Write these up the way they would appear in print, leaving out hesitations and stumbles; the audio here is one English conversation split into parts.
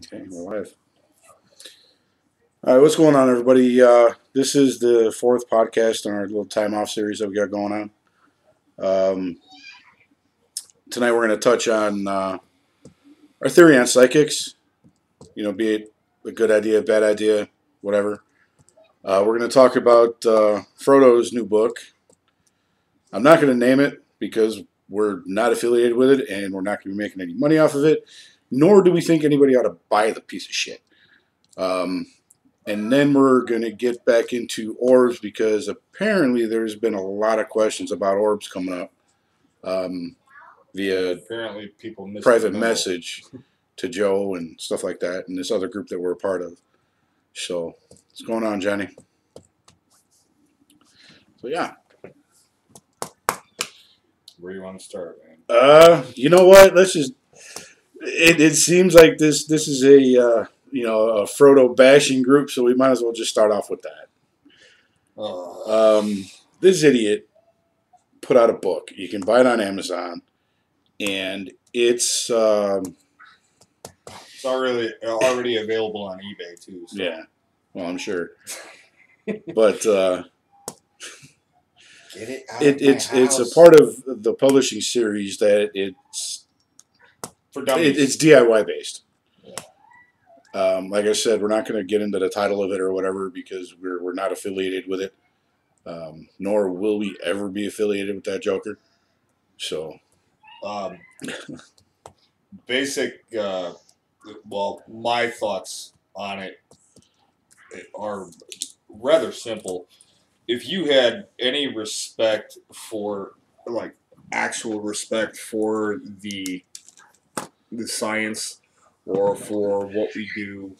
Okay, we're live. All right, what's going on, everybody? This is the fourth podcast in our little time off series that we got going on. Um, Tonight we're going to touch on our theory on psychics. You know, be it a good idea, bad idea, whatever. We're going to talk about Frodo's new book. I'm not going to name it because we're not affiliated with it and we're not going to be making any money off of it, nor do we think anybody ought to buy the piece of shit. And then we're going to get back into orbs because apparently there's been a lot of questions about orbs coming up via apparently people private message to Joe and stuff like that, and this other group that we're a part of. So, what's going on, Johnny? So, yeah. Where do you want to start, man? You know what? Let's just. It seems like this is a a Frodo bashing group, so we might as well just start off with that. This idiot put out a book. You can buy it on Amazon, and it's already available on eBay too. So. Yeah, well, I'm sure, but Get it out it's a part of the publishing series that it's for dummies. It's DIY based. Like I said, we're not going to get into the title of it or whatever because we're not affiliated with it, nor will we ever be affiliated with that Joker. So, basic. Well, my thoughts on it are rather simple. If you had any respect for, like, actual respect for the science or for what we do,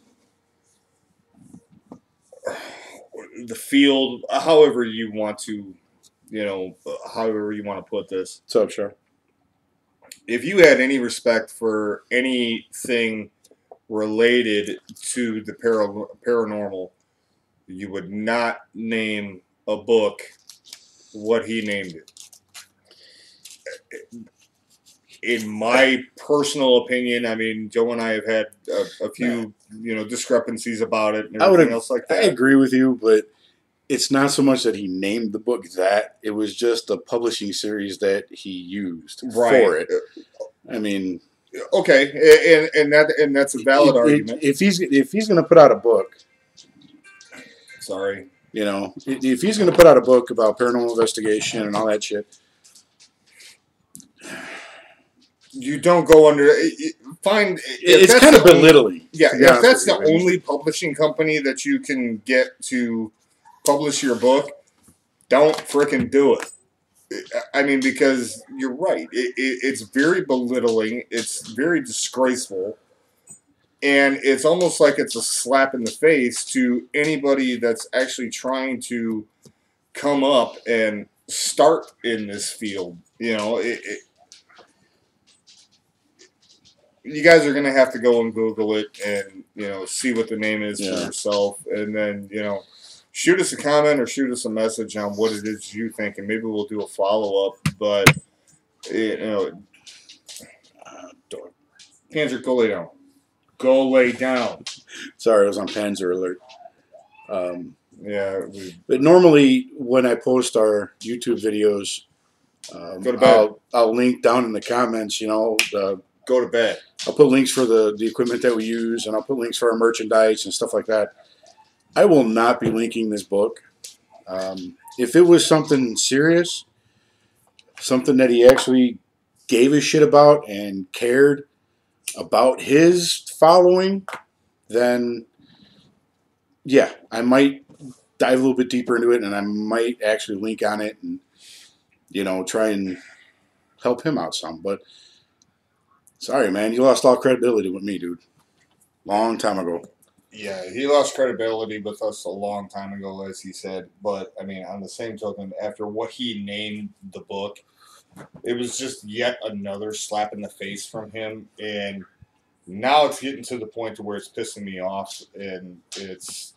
the field, however you want to put this. what's up, Char? If you had any respect for anything related to the paranormal, you would not name a book what he named it. In my personal opinion, I mean, Joe and I have had a few, discrepancies about it and everything else like that. I agree with you, but it's not so much that he named the book that. It was just the publishing series that he used for it. I mean, okay, and that's a valid argument. If he's going to put out a book, sorry, if he's going to put out a book about paranormal investigation and all that shit, you don't go under. It's kind of belittling. Yeah, if that's the only publishing company that you can get to publish your book, don't frickin' do it. I mean, because you're right. It's very belittling. It's very disgraceful. And it's almost like it's a slap in the face to anybody that's actually trying to come up and start in this field. You guys are going to have to go and Google it and, see what the name is for yourself. And then, shoot us a comment or shoot us a message on what it is you think. And maybe we'll do a follow-up. But, Panzer, go lay down. Go lay down. Sorry, I was on Panzer alert. Yeah. But normally when I post our YouTube videos, go to bed. I'll link down in the comments, go to bed. I'll put links for the equipment that we use, and I'll put links for our merchandise and stuff like that. I will not be linking this book. If it was something serious, something that he actually gave a shit about and cared about his following, then yeah, I might dive a little bit deeper into it, and I might actually link on it and, try and help him out some. But sorry, man, you lost all credibility with me, dude. Long time ago. Yeah, he lost credibility with us a long time ago, as he said. But, I mean, on the same token, after what he named the book, it was just yet another slap in the face from him. And now it's getting to the point to where it's pissing me off. And it's...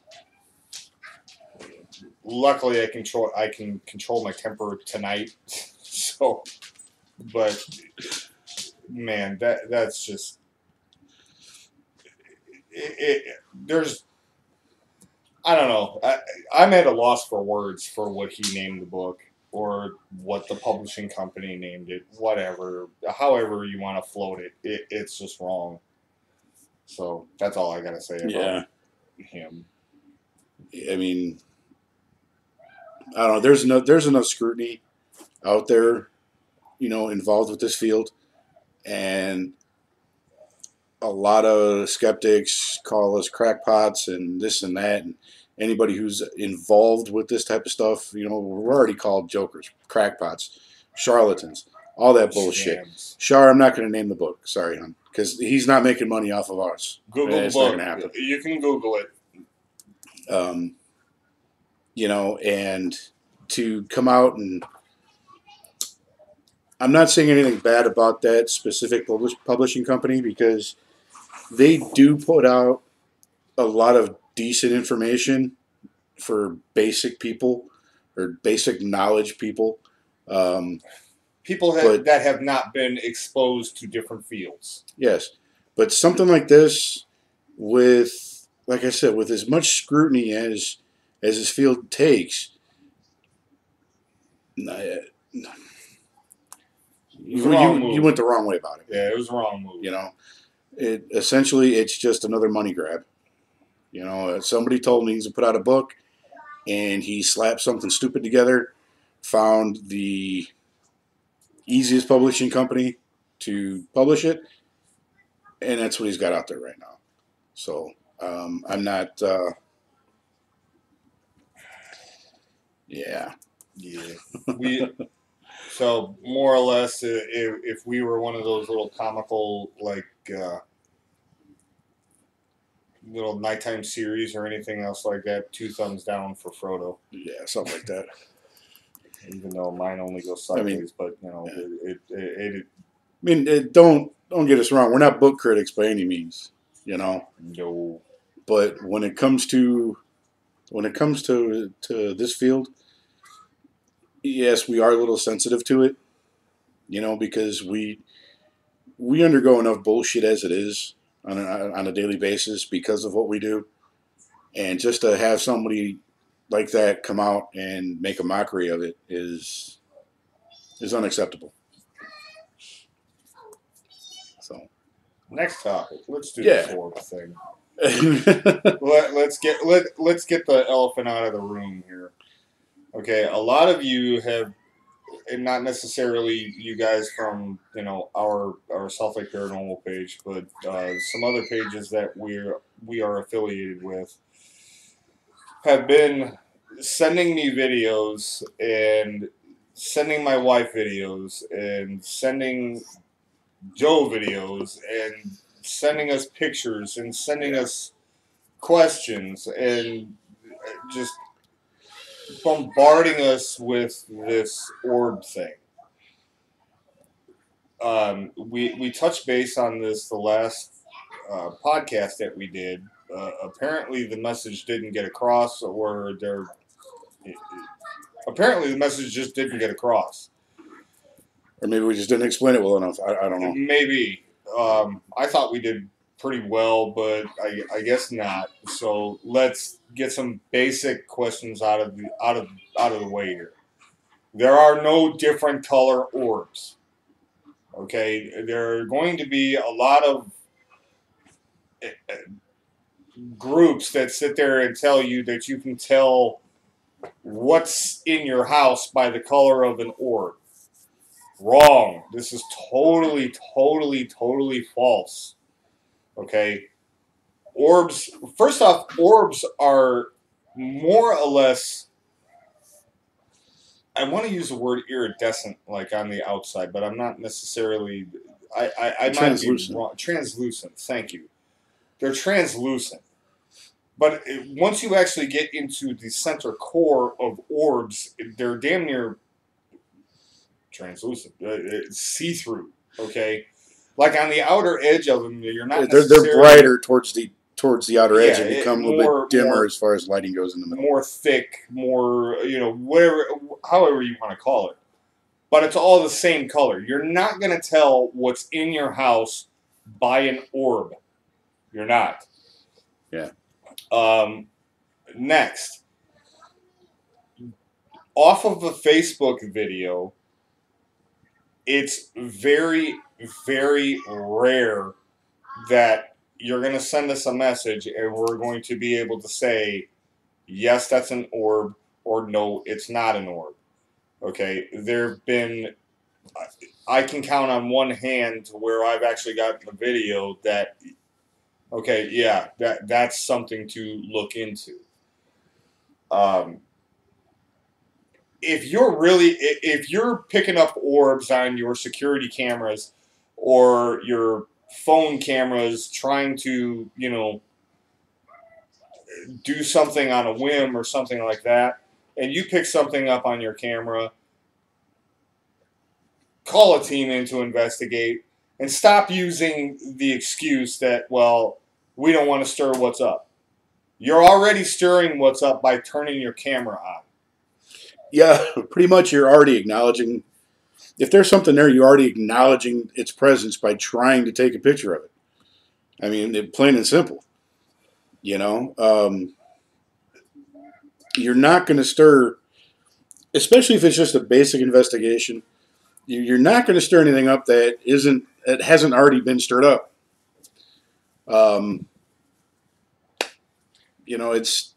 Luckily, I can control my temper tonight. So, but... Man, that's just... there's, I don't know. I'm at a loss for words for what he named the book or what the publishing company named it. Whatever, however you want to float it, it's just wrong. So that's all I gotta say about him. I mean, I don't know. There's enough scrutiny out there, involved with this field, and a lot of skeptics call us crackpots and this and that, and anybody who's involved with this type of stuff, we're already called jokers, crackpots, charlatans, all that bullshit. Char, I'm not going to name the book. Sorry, hon, because he's not making money off of us. Google the book. Not going to happen. You can Google it. And to come out and I'm not saying anything bad about that specific publishing company because they do put out a lot of decent information for basic people or basic knowledge people. People that have not been exposed to different fields. Yes. But something like this with, like I said, with as much scrutiny as this field takes, you went the wrong way about it. Yeah, it was the wrong move. Essentially, it's just another money grab. Somebody told me he's to put out a book, and he slapped something stupid together, found the easiest publishing company to publish it, and that's what he's got out there right now. So I'm not. Yeah. So more or less, if we were one of those little comical little nighttime series or anything else like that, 2 thumbs down for Frodo. Yeah, something like that. Even though mine only goes sideways, but don't get us wrong. We're not book critics by any means, No. But when it comes to this field, yes, we are a little sensitive to it, because we undergo enough bullshit as it is on a daily basis because of what we do, and just to have somebody like that come out and make a mockery of it is unacceptable. So, next topic. Let's do the orb thing. let's get the elephant out of the room here. Okay, a lot of you have, and not necessarily you guys from our South Lake Paranormal page, but some other pages that we are affiliated with, have been sending me videos and sending my wife videos and sending Joe videos and sending us pictures and sending us questions and just bombarding us with this orb thing. We touched base on this the last podcast that we did. Apparently the message didn't get across, or apparently the message just didn't get across. Or maybe we just didn't explain it well enough. I don't know. Maybe. I thought we did pretty well, but I guess not. So let's get some basic questions out of the way here. There are no different color orbs. Okay, there are going to be a lot of groups that sit there and tell you that you can tell what's in your house by the color of an orb. Wrong. This is totally, totally, totally false. Okay? Orbs, first off, orbs are more or less, I want to use the word iridescent, like on the outside, but I'm not necessarily, I might be wrong. Translucent, thank you. They're translucent. But once you actually get into the center core of orbs, they're damn near translucent, see-through, okay? Like on the outer edge of them, you're not necessarily... They're brighter towards the outer edge and become a little bit dimmer as far as lighting goes in the middle. More thick, more, whatever, however you want to call it. But it's all the same color. You're not going to tell what's in your house by an orb. You're not. Yeah. Next, off of a Facebook video, it's very, very rare that you're going to send us a message and we're going to be able to say, yes, that's an orb, or no, it's not an orb. Okay, there have been, I can count on one hand to where I've actually gotten a video that, okay, yeah, that's something to look into. If you're picking up orbs on your security cameras or your phone cameras trying to, do something on a whim or something like that, and you pick something up on your camera, call a team in to investigate and stop using the excuse that, well, we don't want to stir what's up. You're already stirring what's up by turning your camera on. Yeah, pretty much you're already acknowledging, if there's something there, you're already acknowledging its presence by trying to take a picture of it. I mean, plain and simple. You know, you're not going to stir, especially if it's just a basic investigation. You're not going to stir anything up that hasn't already been stirred up. It's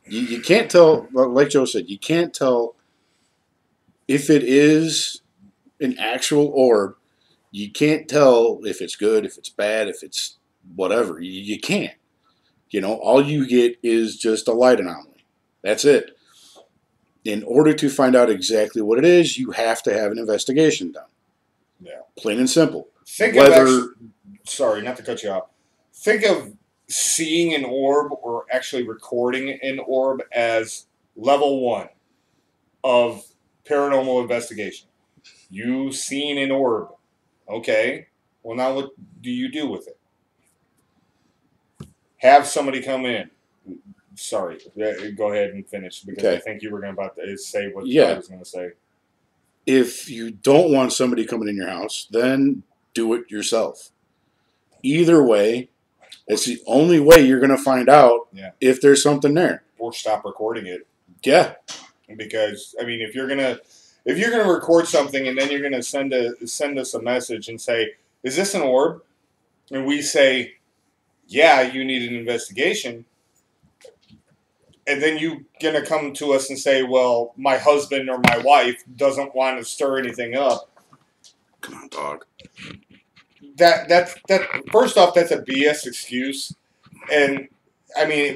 you can't tell. Like Joe said, you can't tell if it is an actual orb. You can't tell if it's good, if it's bad, if it's whatever. You can't. All you get is just a light anomaly. That's it. In order to find out exactly what it is, you have to have an investigation done. Yeah. Plain and simple. Sorry, not to cut you off. Think of seeing an orb or actually recording an orb as level 1 of paranormal investigation. You seen an orb. Okay. Well, now what do you do with it? Have somebody come in. Sorry, go ahead and finish because I think you were going to say what I was going to say. If you don't want somebody coming in your house, then do it yourself. Either way, it's the only way you're going to find out if there's something there. Or stop recording it. Yeah. Because if you're gonna record something and then you're gonna send us a message and say, "Is this an orb?" and we say, "Yeah, you need an investigation," and then you're gonna come to us and say, "Well, my husband or my wife doesn't want to stir anything up." Come on, dog. That first off, that's a BS excuse, and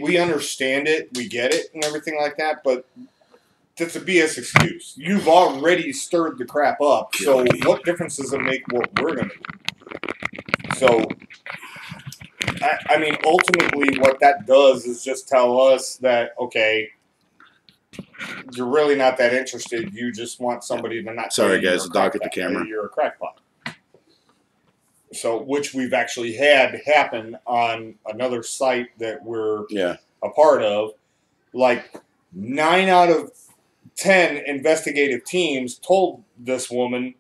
we understand it, we get it, and everything like that, but that's a BS excuse. You've already stirred the crap up, so what difference does it make what we're going to do? So, ultimately what that does is just tell us that, okay, you're really not that interested. You just want somebody to not Sorry, guys, the dog at the camera. You're a crackpot. So, which we've actually had happen on another site that we're a part of. Like, 9 out of 10 investigative teams told this woman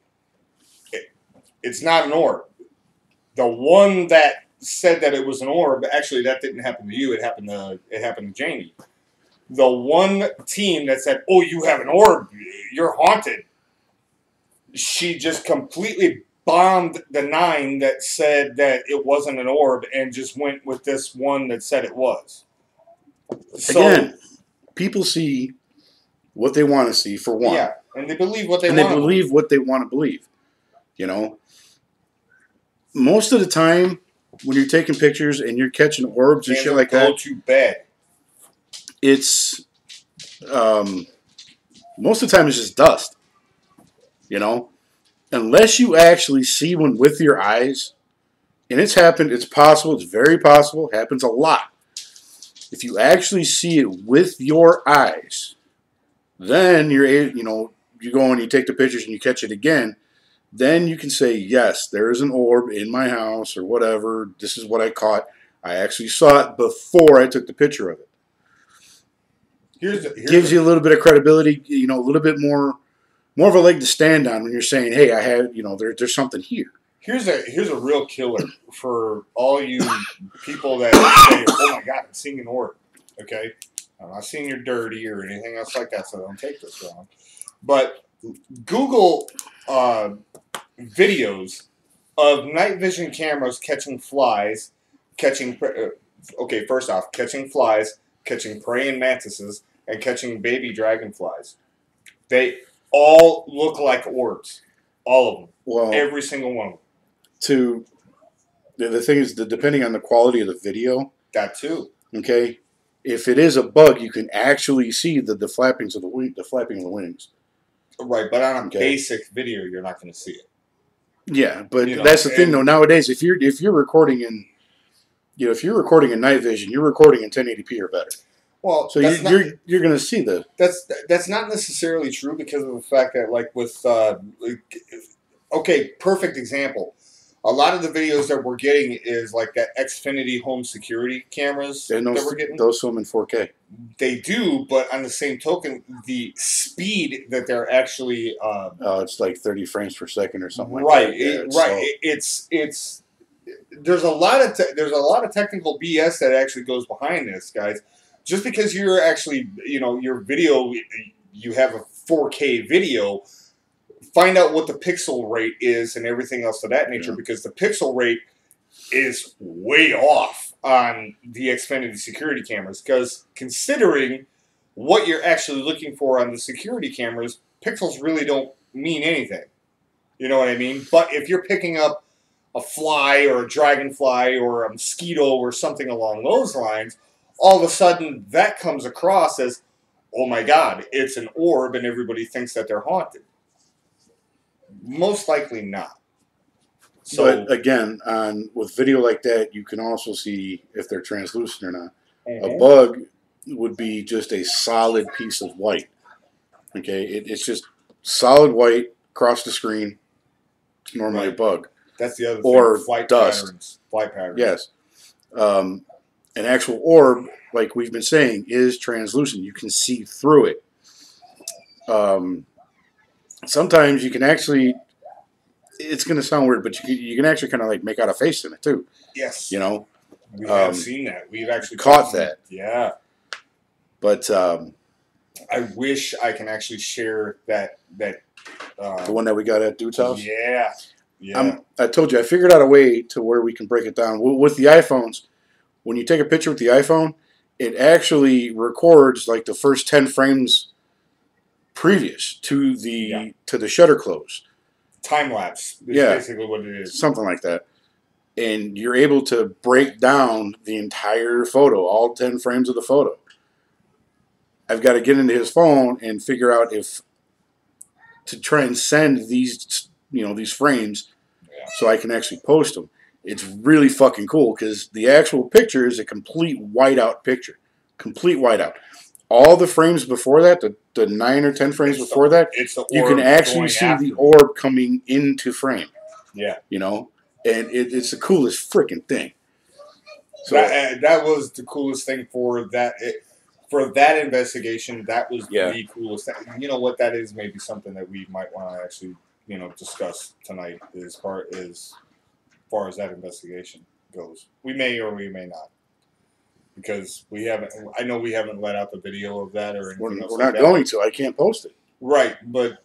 it's not an orb. The one that said that it was an orb, actually that didn't happen to you, it happened to Jamie. The one team that said, "Oh, you have an orb, you're haunted," she just completely bombed the 9 that said that it wasn't an orb and just went with this one that said it was. So, again, people see what they want to see, for one. Yeah, and they believe what they want. And they believe what they want to believe. Most of the time, when you're taking pictures and you're catching orbs and shit like that, go to bed. It's most of the time it's just dust. Unless you actually see one with your eyes, and it's happened, it's possible, it's very possible, happens a lot. If you actually see it with your eyes, then you go and you take the pictures and you catch it again, then you can say, yes, there is an orb in my house or whatever. This is what I caught. I actually saw it before I took the picture of it. Gives you a little bit of credibility, a little bit more of a leg to stand on when you're saying, hey, I have, there's something here. Here's a real killer for all you people that say, "Oh my God, I'm seeing an orb." Okay, I'm not seeing you're dirty or anything else like that, so don't take this wrong. But Google videos of night vision cameras catching flies, first off, catching flies, catching praying mantises, and catching baby dragonflies. They all look like orbs, all of them, every single one of them. The thing is that depending on the quality of the video, that too. Okay, if it is a bug, you can actually see the flappings of the flapping of the wings. Right, but on a basic video, you're not going to see it. Yeah, but that's the thing though. Nowadays, if you're recording in, if you're recording in night vision, you're recording in 1080p or better. Well, so you're going to see the. That's not necessarily true because of the fact that like with perfect example. A lot of the videos that we're getting is like that Xfinity home security cameras that we're getting. Those film in 4K. They do, but on the same token, the speed that they're actually it's like 30 frames per second or something like right, that. It's there's a lot of technical BS that actually goes behind this, guys. Just because you're actually your video, you have a 4K video. Find out what the pixel rate is and everything else of that nature, because the pixel rate is way off on the Xfinity security cameras. Because considering what you're actually looking for on the security cameras, pixels really don't mean anything. You know what I mean? But if you're picking up a fly or a dragonfly or a mosquito or something along those lines, all of a sudden that comes across as, oh my God, it's an orb and everybody thinks that they're haunted. Most likely not. So, but again, with video like that, you can also see if they're translucent or not. A bug would be just a solid piece of white. Okay, it's just solid white across the screen. It's normally a bug. That's the other thing. Or flight dust. Flight patterns. Yes. An actual orb, like we've been saying, is translucent. You can see through it. Sometimes you can actually, it's going to sound weird, but you can actually kind of like make out a face in it too. Yes. We have seen that. We've actually caught that. Yeah. But I wish I can actually share that. The one that we got at Dude's house? Yeah. Yeah. I told you, I figured out a way to where we can break it down. With the iPhones, when you take a picture with the iPhone, it actually records like the first 10 frames previous to the shutter close. Time lapse is basically what it is. Something like that. And you're able to break down the entire photo, all 10 frames of the photo. I've got to get into his phone and figure out to try and send these frames so I can actually post them. It's really fucking cool because the actual picture is a complete whiteout picture. Complete whiteout. All the frames before that, the 9 or 10 frames before that, you can actually see the orb coming into frame. Yeah. And it's the coolest freaking thing. So that was the coolest thing for that investigation. That was the coolest thing. You know what? That is maybe something that we might want to actually discuss tonight as far as that investigation goes. We may or we may not. Because I know we haven't let out the video of that or anything else. We're not going to. I can't post it. Right, but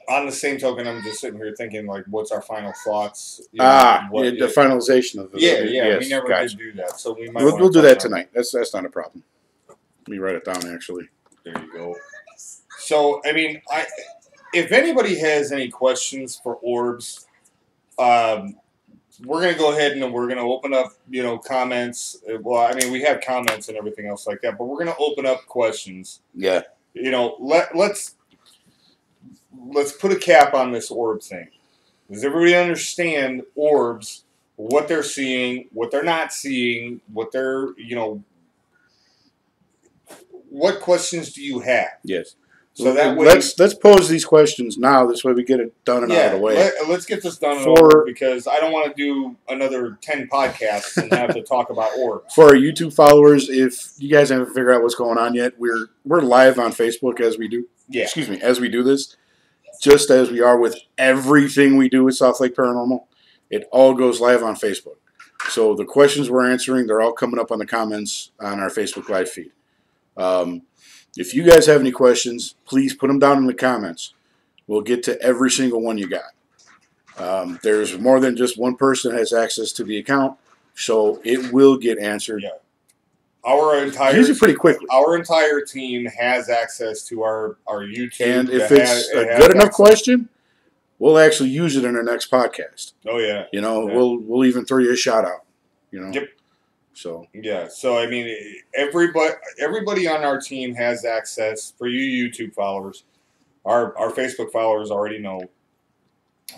on the same token, I'm just sitting here thinking, like, what's our final thoughts? The finalization of the video. Yeah, we never did do that, so we'll do that tonight. That's not a problem. Let me write it down, actually. There you go. So, I mean, if anybody has any questions for orbs, we're going to go ahead and we're going to open up, comments. Well, I mean, we have comments and everything else like that, but we're going to open up questions. Yeah. Let's put a cap on this orb thing. Does everybody understand orbs, what they're seeing, what they're not seeing, what they're, what questions do you have? Yes. So that way, let's pose these questions now. This way we get it done and out of the way. Let's get this done and over because I don't want to do another 10 podcasts and have to talk about orbs. For our YouTube followers, if you guys haven't figured out what's going on yet, we're live on Facebook as we do. Yeah. Excuse me, as we do this, just as we are with everything we do with South Lake Paranormal. it all goes live on Facebook. So the questions we're answering, they're all coming up on the comments on our Facebook Live feed. If you guys have any questions, please put them down in the comments. We'll get to every single one you got. There's more than just one person that has access to the account, so it will get answered. Yeah. Our entire usually pretty quickly. Our entire team has access to our YouTube. And if it's a good enough question, we'll actually use it in our next podcast. Oh yeah. You know, we'll even throw you a shout out. You know. Yep. So yeah. So I mean, everybody on our team has access. For you YouTube followers, our Facebook followers already know.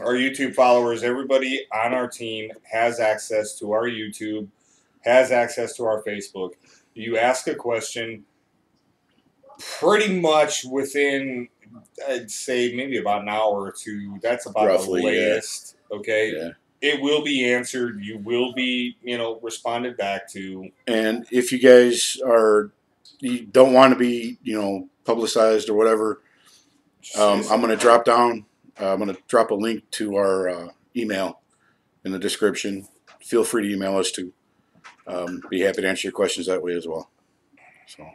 Our YouTube followers, everybody on our team has access to our YouTube, has access to our Facebook. You ask a question, pretty much within, I'd say, maybe about an hour or two. That's about roughly the latest. Yeah. Okay. Yeah. It will be answered. You will be, responded back to. And if you guys you don't want to be, publicized or whatever, I'm going to drop down. I'm going to drop a link to our email in the description. Feel free to email us too. Be happy to answer your questions that way as well. So,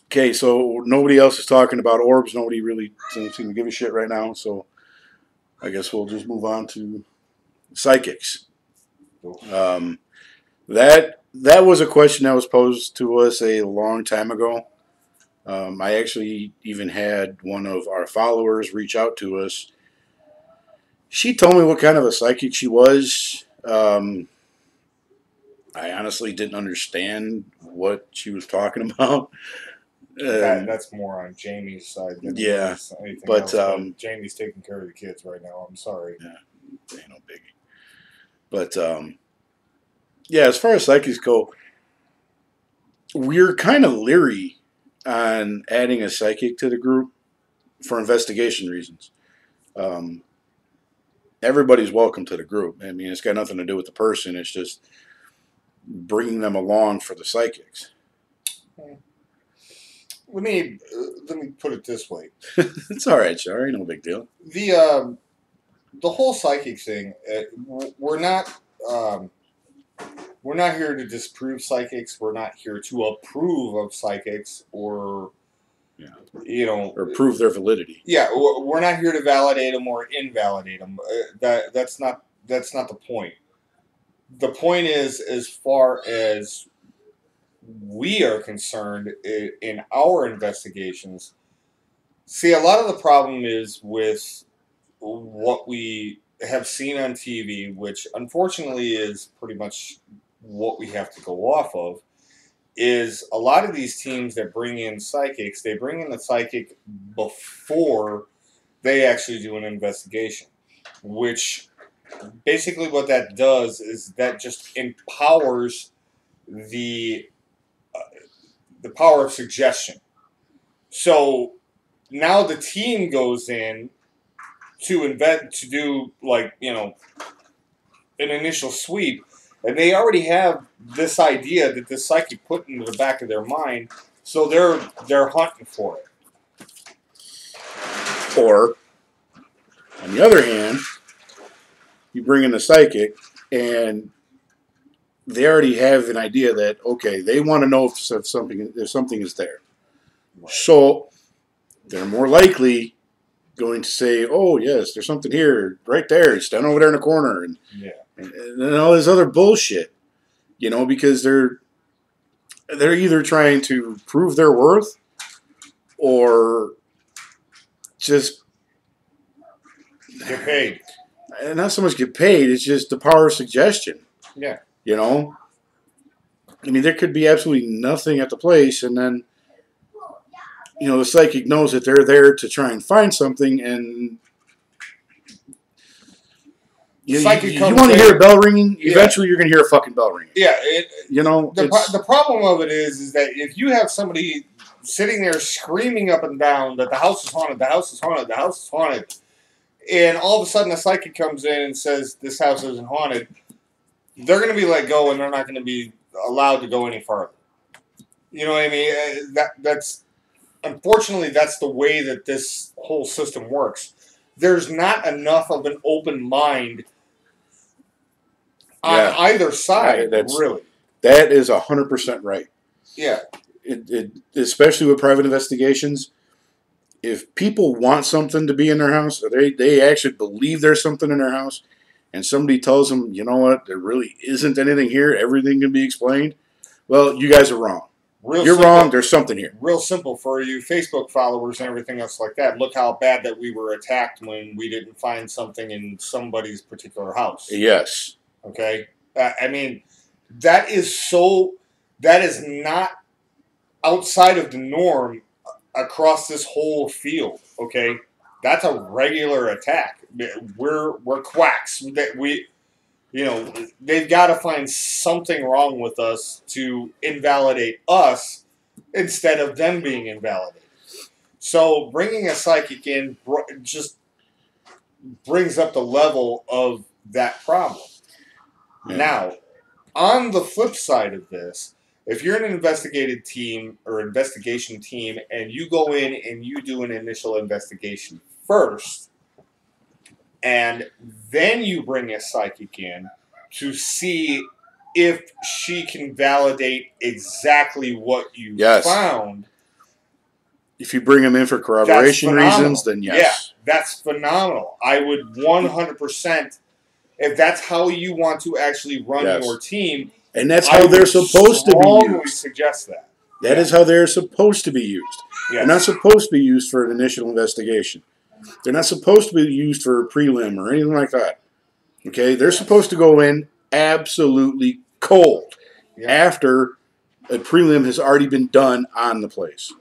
okay, so nobody else is talking about orbs. Nobody really seems to give a shit right now. So I guess we'll just move on to psychics. That was a question that was posed to us a long time ago. I actually even had one of our followers reach out to us. She told me what kind of a psychic she was. I honestly didn't understand what she was talking about. That's more on Jamie's side than anything else. But Jamie's taking care of the kids right now. I'm sorry. Yeah, ain't no biggie. But yeah, as far as psychics go, we're kind of leery on adding a psychic to the group for investigation reasons. Everybody's welcome to the group. I mean, it's got nothing to do with the person. It's just bringing them along for the psychics. Let me put it this way. It's all right, Shari. No big deal. The whole psychic thing. We're not here to disprove psychics. We're not here to approve of psychics or or prove their validity. Yeah, we're not here to validate them or invalidate them. That's not the point. The point is, as far as we are concerned in our investigations, see, a lot of the problem is with what we have seen on TV, which unfortunately is pretty much what we have to go off of, is a lot of these teams that bring in psychics, they bring in the psychic before they actually do an investigation, which basically what that does is that just empowers the power of suggestion. So now the team goes in to do an initial sweep, and they already have this idea that this psychic put into the back of their mind, so they're hunting for it. Or, on the other hand, you bring in the psychic, and they already have an idea that, okay, they want to know if something is there. So they're more likely going to say, oh, yes, there's something here, right there. It's down over there in the corner. And all this other bullshit, because they're either trying to prove their worth or just get paid. And not so much get paid, it's just the power of suggestion. Yeah. I mean, there could be absolutely nothing at the place, and then, the psychic knows that they're there to try and find something, and you want to hear a bell ringing, eventually you're going to hear a fucking bell ringing. Yeah. The problem of it is that if you have somebody sitting there screaming up and down that the house is haunted, the house is haunted, the house is haunted, and all of a sudden a psychic comes in and says this house isn't haunted, they're going to be let go and they're not going to be allowed to go any further. You know what I mean? Unfortunately, that's the way that this whole system works. there's not enough of an open mind on either side, really. That is 100% right. Yeah. Especially with private investigations, if people want something to be in their house, or they actually believe there's something in their house, and somebody tells them, you know what, there really isn't anything here, everything can be explained, well, you guys are wrong. You're wrong, there's something here. Real simple for you Facebook followers and everything else like that. Look how bad that we were attacked when we didn't find something in somebody's particular house. Yes. Okay? I mean, that is not outside of the norm across this whole field, okay? That's a regular attack. We're quacks. They've got to find something wrong with us to invalidate us instead of them being invalidated. So bringing a psychic in just brings up the level of that problem. Yeah. Now, on the flip side of this, if you're an investigative team or investigation team and you go in and you do an initial investigation first, and then you bring a psychic in to see if she can validate exactly what you found. If you bring them in for corroboration reasons, then yes. Yeah, that's phenomenal. I would 100%, if that's how you want to actually run your team. And that's how they're supposed to be used. Suggest that. That is how they're supposed to be used. Yes. They're not supposed to be used for an initial investigation. They're not supposed to be used for a prelim or anything like that. Okay? They're supposed to go in absolutely cold after a prelim has already been done on the place.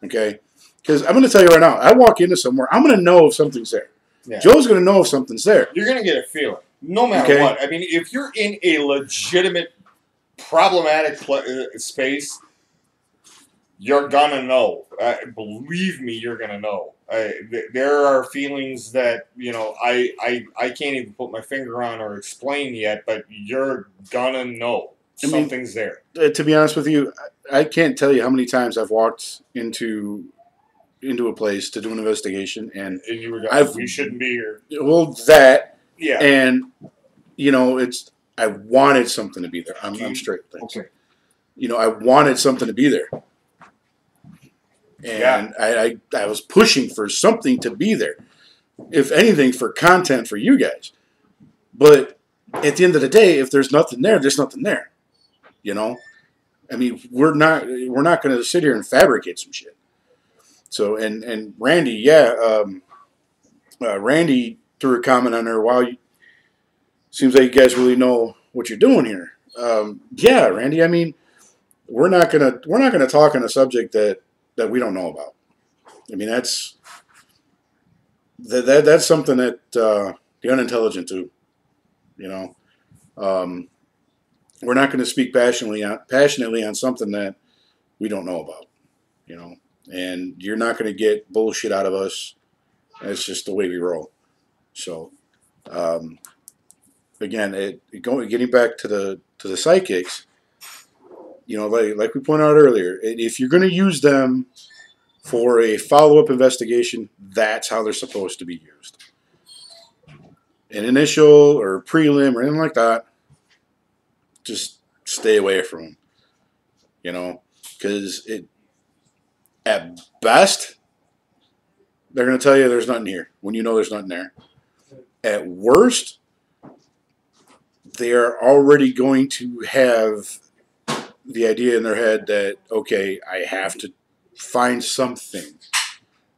Okay? Because I'm going to tell you right now, I walk into somewhere, I'm going to know if something's there. Yeah. Joe's going to know if something's there. You're going to get a feeling, no matter what. I mean, if you're in a legitimate problematic space, you're gonna know. Believe me, you're gonna know. There are feelings that I can't even put my finger on or explain yet, but you're gonna know something's there. To be honest with you, I can't tell you how many times I've walked into a place to do an investigation, and you were you shouldn't be here. Well, that and I wanted something to be there. I'm straight. Thanks. Okay. I wanted something to be there. And I was pushing for something to be there. If anything, for content for you guys. But at the end of the day, if there's nothing there, there's nothing there. I mean, we're not going to sit here and fabricate some shit. So, and Randy, Randy threw a comment on there, wow, seems like you guys really know what you're doing here. Yeah, Randy. I mean, we're not gonna talk on a subject that we don't know about. I mean, that's something that the unintelligent do. We're not going to speak passionately on something that we don't know about. And you're not going to get bullshit out of us. That's just the way we roll. So. Again, getting back to the psychics, like we pointed out earlier, if you're going to use them for a follow-up investigation, that's how they're supposed to be used. An initial or prelim or anything like that, just stay away from them. Because at best, they're going to tell you there's nothing here when you know there's nothing there. At worst, they are already going to have the idea in their head that, okay, I have to find something,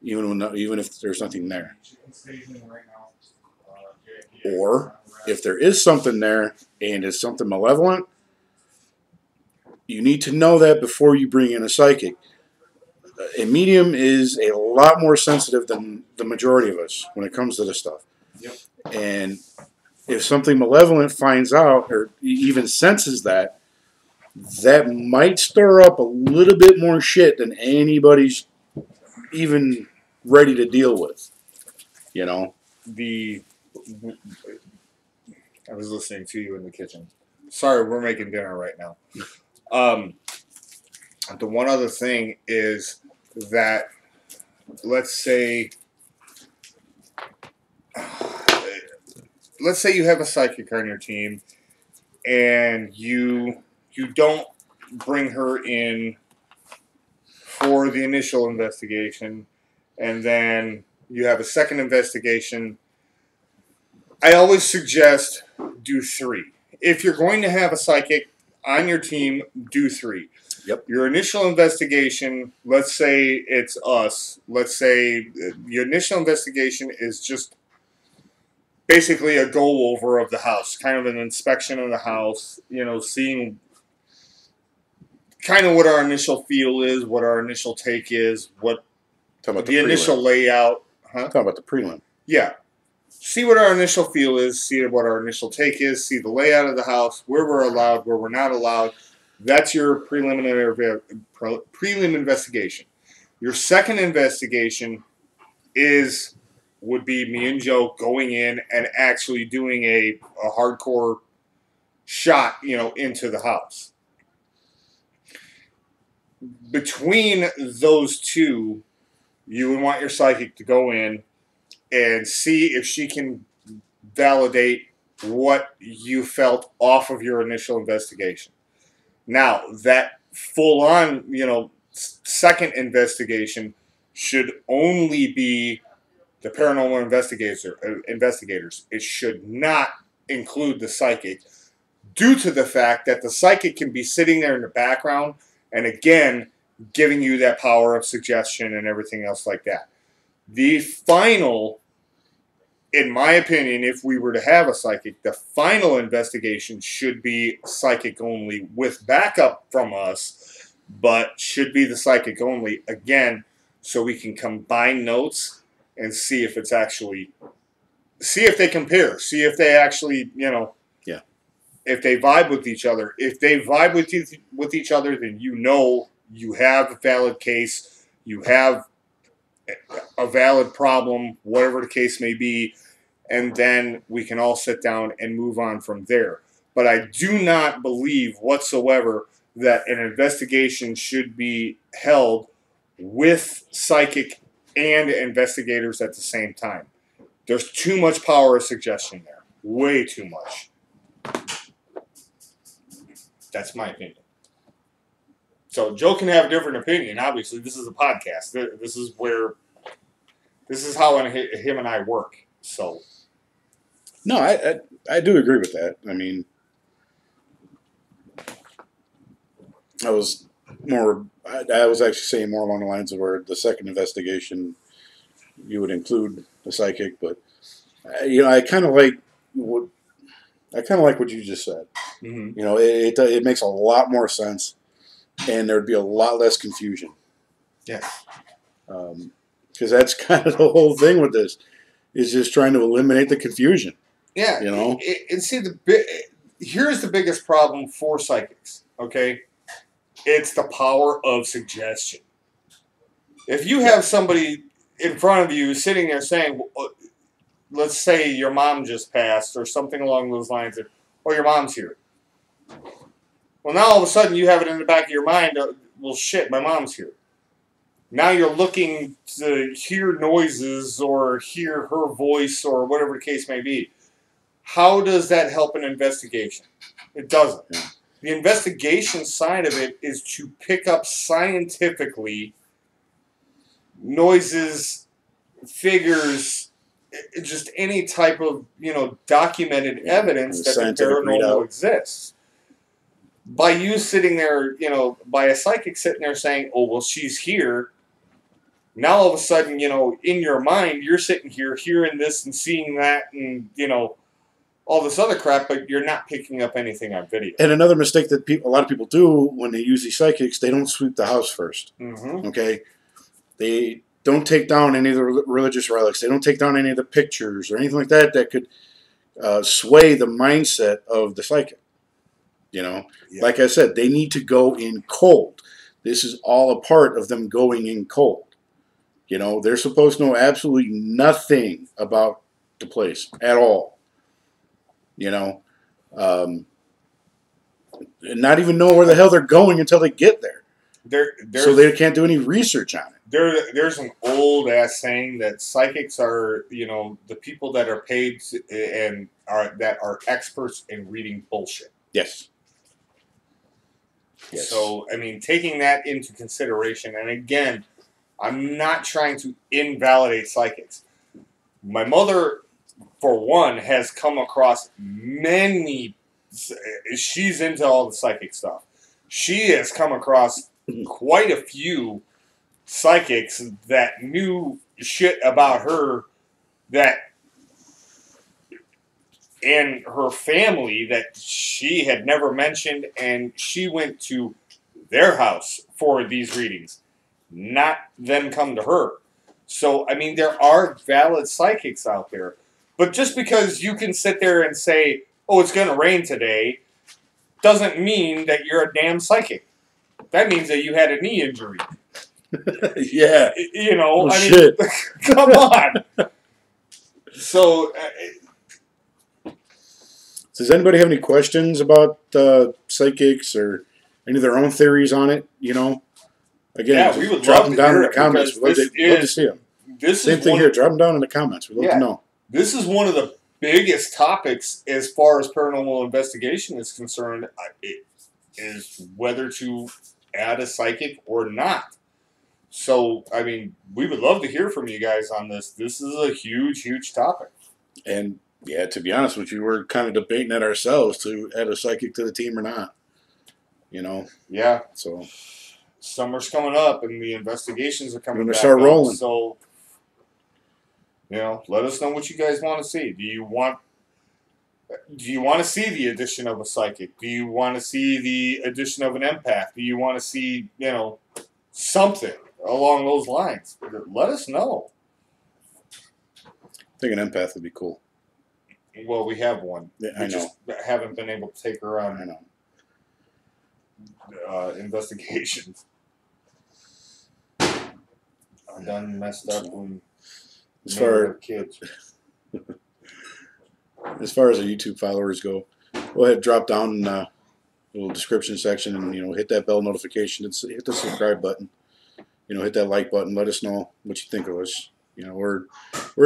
even if there's nothing there. Or if there is something there and it's something malevolent, you need to know that before you bring in a psychic. A medium is a lot more sensitive than the majority of us when it comes to this stuff. Yep. And if something malevolent finds out or even senses that might stir up a little bit more shit than anybody's even ready to deal with. I was listening to you in the kitchen. Sorry, we're making dinner right now. The one other thing is that, let's say let's say you have a psychic on your team, and you don't bring her in for the initial investigation, and then you have a second investigation. I always suggest do 3. If you're going to have a psychic on your team, do 3. Yep. Your initial investigation, let's say it's us. Let's say your initial investigation is just basically a go-over of the house, kind of an inspection of the house, seeing kind of what our initial feel is, what our initial take is, what the initial layout. Huh? Talking about the prelim. Yeah. See what our initial feel is, see what our initial take is, see the layout of the house, where we're allowed, where we're not allowed. That's your prelim investigation. Your second investigation would be me and Joe going in and actually doing a hardcore shot, into the house. Between those two, you would want your psychic to go in and see if she can validate what you felt off of your initial investigation. Now, that full-on, second investigation should only be the paranormal investigators. It should not include the psychic, due to the fact that the psychic can be sitting there in the background and, again, giving you that power of suggestion and everything else like that. The final, in my opinion, if we were to have a psychic, the final investigation should be psychic only with backup from us, but should be the psychic only, again, so we can combine notes and see if it's actually, see if they compare, see if they actually, if they vibe with each other. If they vibe with each other, then you have a valid case, you have a valid problem, whatever the case may be, and then we can all sit down and move on from there. But I do not believe whatsoever that an investigation should be held with psychic and investigators at the same time. There's too much power of suggestion there. Way too much. That's my opinion. So Joe can have a different opinion. Obviously, this is a podcast. This is how him and I work. So, no, I do agree with that. I mean, I was actually saying more along the lines of where the second investigation you would include the psychic, but I kind of like what you just said. mm-hmm. It makes a lot more sense, and there'd be a lot less confusion. Yes. Because that's kind of the whole thing with this, is just trying to eliminate the confusion. Yeah. And see, here's the biggest problem for psychics, okay? It's the power of suggestion. If you have somebody in front of you sitting there saying, let's say your mom just passed or something along those lines, or your mom's here. Well, now all of a sudden you have it in the back of your mind, well, shit, my mom's here. Now you're looking to hear noises or hear her voice or whatever the case may be. How does that help an investigation? It doesn't. Yeah. The investigation side of it is to pick up scientifically noises, figures, just any type of, documented evidence that the paranormal exists. By you sitting there, by a psychic sitting there saying, oh, well, she's here. Now all of a sudden, in your mind, you're sitting here hearing this and seeing that and, all this other crap, but you're not picking up anything on video. And another mistake that a lot of people do when they use these psychics, they don't sweep the house first. Mm-hmm. Okay? They don't take down any of the religious relics. They don't take down any of the pictures or anything like that that could sway the mindset of the psychic. Yeah. Like I said, they need to go in cold. This is all a part of them going in cold. They're supposed to know absolutely nothing about the place at all. Not even know where the hell they're going until they get there. so they can't do any research on it. There's an old ass saying that psychics are, the people that are paid and are experts in reading bullshit. Yes. Yes. So, I mean, taking that into consideration, and again, I'm not trying to invalidate psychics. My mother, for one, has come across many. She's into all the psychic stuff. She has come across quite a few psychics that knew shit about her and her family that she had never mentioned, and she went to their house for these readings, not them come to her. So, I mean, there are valid psychics out there. But just because you can sit there and say, oh, it's going to rain today, doesn't mean that you're a damn psychic. That means that you had a knee injury. Yeah. Oh, I mean, shit. Come on. So... does anybody have any questions about psychics or any of their own theories on it? Again, we would drop love them to down hear in the comments. We'd love to see them. Same thing here. Drop them down in the comments. We'd love to know. This is one of the biggest topics as far as paranormal investigation is concerned. It is whether to add a psychic or not. So, I mean, we would love to hear from you guys on this. This is a huge, huge topic. And yeah, to be honest with you, we're kind of debating it ourselves to add a psychic to the team or not. Yeah. So summer's coming up and the investigations are coming back up. Start rolling. So, let us know what you guys want to see. Do you want to see the addition of a psychic? Do you want to see the addition of an empath? Do you want to see, something along those lines? Let us know. I think an empath would be cool. Well, we have one. Yeah, we just haven't been able to take her on investigations. I'm done messed up when kids. As far as our YouTube followers go, go ahead, drop down in the little description section and hit that bell notification and hit the subscribe button. Hit that like button. Let us know what you think of us. We're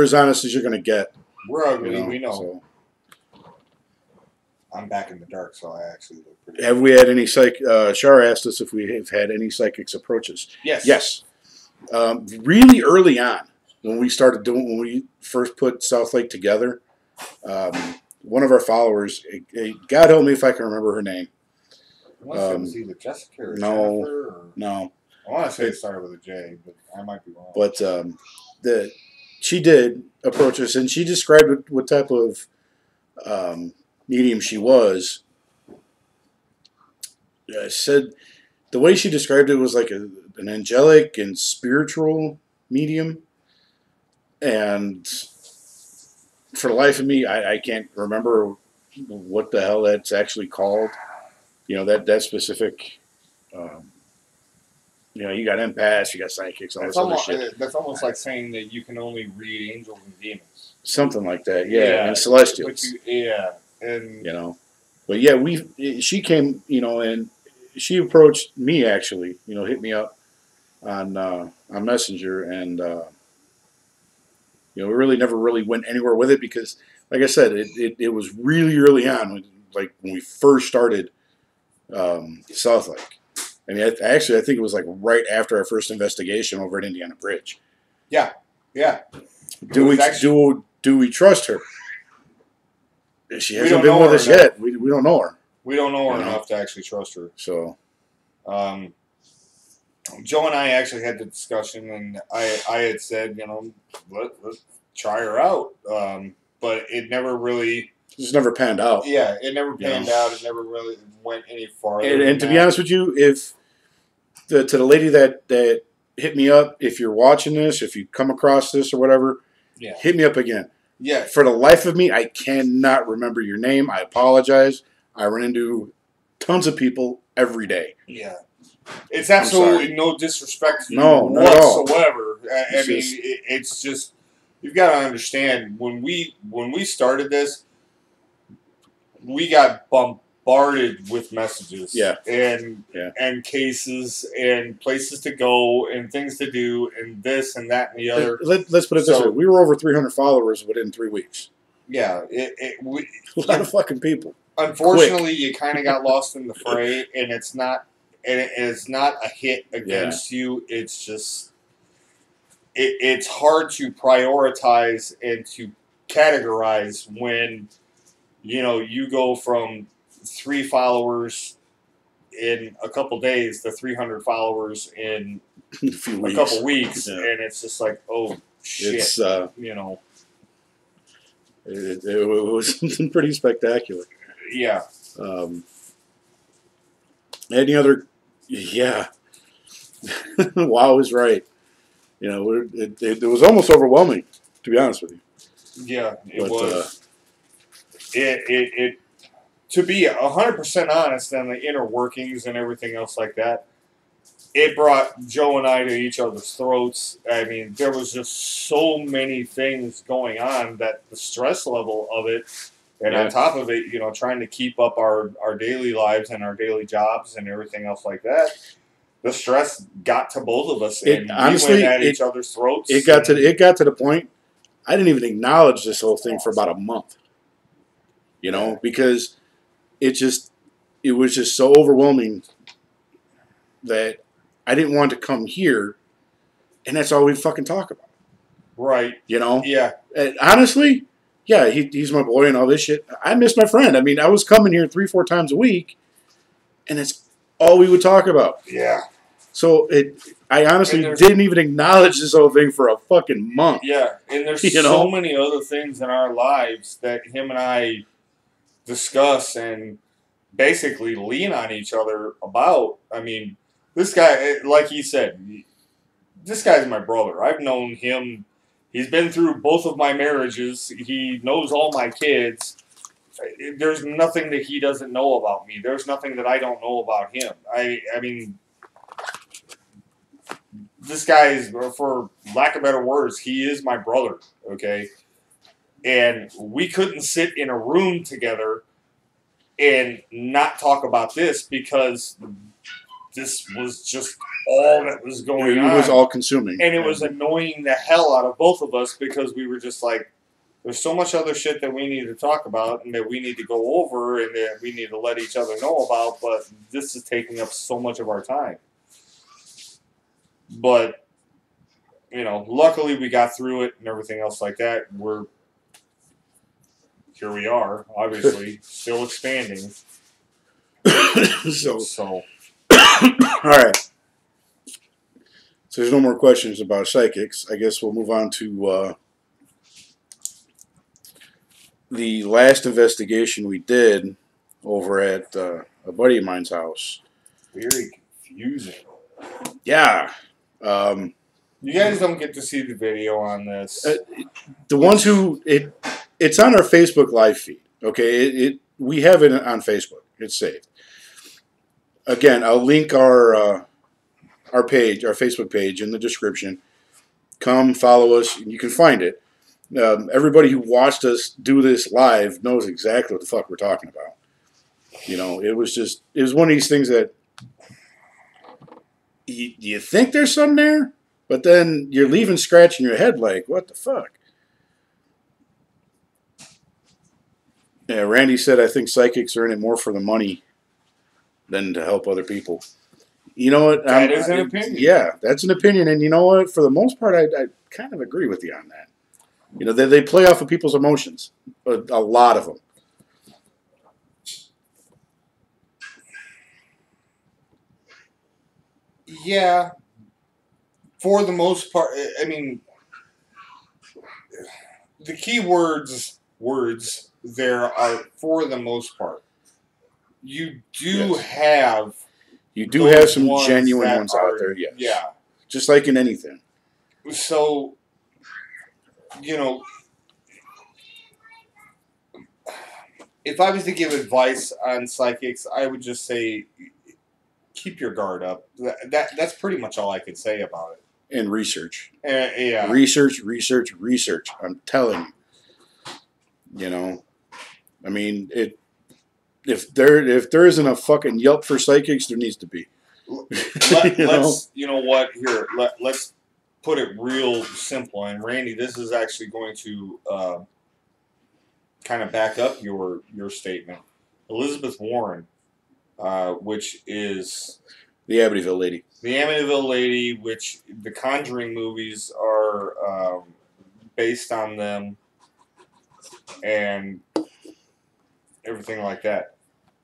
as honest as you're gonna get. We're ugly, we know. So. I'm back in the dark, so I actually look pretty. Have we had any Shar asked us if we have had any psychics approach us. Yes. Yes. Really early on, when we first put South Lake together, one of our followers, God help me if I can remember her name. Was either Jessica or no, Jennifer? Or, no. I want to say it started with a J, but I might be wrong. But she did approach us, and she described what type of medium she was. Said the way she described it was like an angelic and spiritual medium, and for the life of me, I can't remember what the hell that's actually called. That specific. You got empaths, you got psychics, all this other shit. That's almost like saying that you can only read angels and demons. Something like that, yeah, and celestials. And but yeah, she came, and she approached me actually, hit me up on Messenger, and we really never really went anywhere with it because, like I said, it was really early on, when we first started South Lake. I mean, I think it was like right after our first investigation over at Indiana Bridge. Yeah. Do we trust her? She hasn't been with us yet. We don't know her. We don't know her enough to actually trust her. So, Joe and I actually had the discussion, and I had said, let's try her out, but it never really. Just never panned out. Yeah, it never panned out. It never really went any farther. And to be honest with you, if to the lady that hit me up, if you're watching this, if you come across this or whatever, hit me up again. Yeah. For the life of me, I cannot remember your name. I apologize. I run into tons of people every day. Yeah. It's absolutely no disrespect to you whatsoever. I mean, it's just, you've got to understand, when we started this, we got bombarded with messages, Yeah. and cases and places to go and things to do and this and that and the other. Let's put it this way: we were over 300 followers within 3 weeks. Yeah, A lot of fucking people. Unfortunately, you kind of got lost in the fray, and it's not a hit against you. It's just it's hard to prioritize and to categorize when you go from 3 followers in a couple days to 300 followers in a couple weeks, and it's just like, oh shit, it's it was something pretty spectacular. Yeah. Any other? Yeah. Wow is right. It was almost overwhelming, to be honest with you. Yeah, it was. It to be 100% honest on the inner workings and everything else like that, it brought Joe and I to each other's throats. I mean, there was just so many things going on that the stress level of it, and on top of it, trying to keep up our daily lives and our daily jobs and everything else like that, the stress got to both of us, and honestly, we went at each other's throats. It got to the point I didn't even acknowledge this whole thing for about a month. Because it was just so overwhelming that I didn't want to come here, and that's all we fucking talk about. Right. Yeah. Honestly, yeah, he's my boy and all this shit. I miss my friend. I mean, I was coming here 3-4 times a week, and that's all we would talk about. Yeah. So I honestly didn't even acknowledge this whole thing for a fucking month. Yeah, and there's so many other things in our lives that him and I discuss and basically lean on each other about. I mean, this guy, like he said, this guy's my brother. I've known him. He's been through both of my marriages. He knows all my kids. There's nothing that he doesn't know about me. There's nothing that I don't know about him. I mean, this guy is, for lack of better words, he is my brother, okay? And we couldn't sit in a room together and not talk about this because this was just all that was going on. It was all consuming. And it was annoying the hell out of both of us because we were just like, there's so much other shit that we need to talk about and that we need to go over and that we need to let each other know about, but this is taking up so much of our time. But, luckily we got through it and everything else like that. Here we are, obviously, still expanding. So. All right. So there's no more questions about psychics. I guess we'll move on to the last investigation we did over at a buddy of mine's house. Very confusing. Yeah. You guys don't get to see the video on this. The ones who it's on our Facebook live feed. Okay, we have it on Facebook. It's saved. Again, I'll link our page, our Facebook page, in the description. Come follow us, and you can find it. Everybody who watched us do this live knows exactly what the fuck we're talking about. It was one of these things that you think there's something there, but then you're leaving scratching your head like, what the fuck? Yeah, Randy said, I think psychics are in it more for the money than to help other people. You know what? That is an opinion. Yeah, that's an opinion. And you know what? For the most part, I kind of agree with you on that. They play off of people's emotions. A lot of them. Yeah. For the most part, I mean, the key words there are for the most part. You do have some genuine ones out there, yes. Yeah. Just like in anything. So, if I was to give advice on psychics, I would just say keep your guard up. That's pretty much all I could say about it. And research. Yeah. Research. I'm telling you. I mean, if there isn't a fucking Yelp for psychics, there needs to be. You know what? Here, let's put it real simple. And Randy, this is actually going to kind of back up your statement. Elizabeth Warren, which is the Amityville lady. The Amityville lady, which the Conjuring movies are based on them, and everything like that.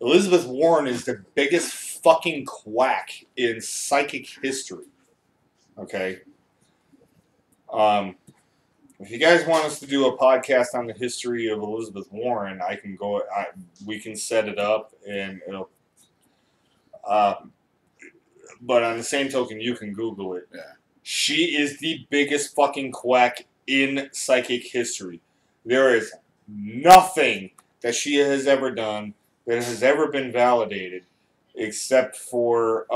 Elizabeth Warren is the biggest fucking quack in psychic history. Okay? If you guys want us to do a podcast on the history of Elizabeth Warren, I can go. We can set it up, and it'll. But on the same token, you can Google it. Yeah. She is the biggest fucking quack in psychic history. There is nothing that she has ever done that has ever been validated, except for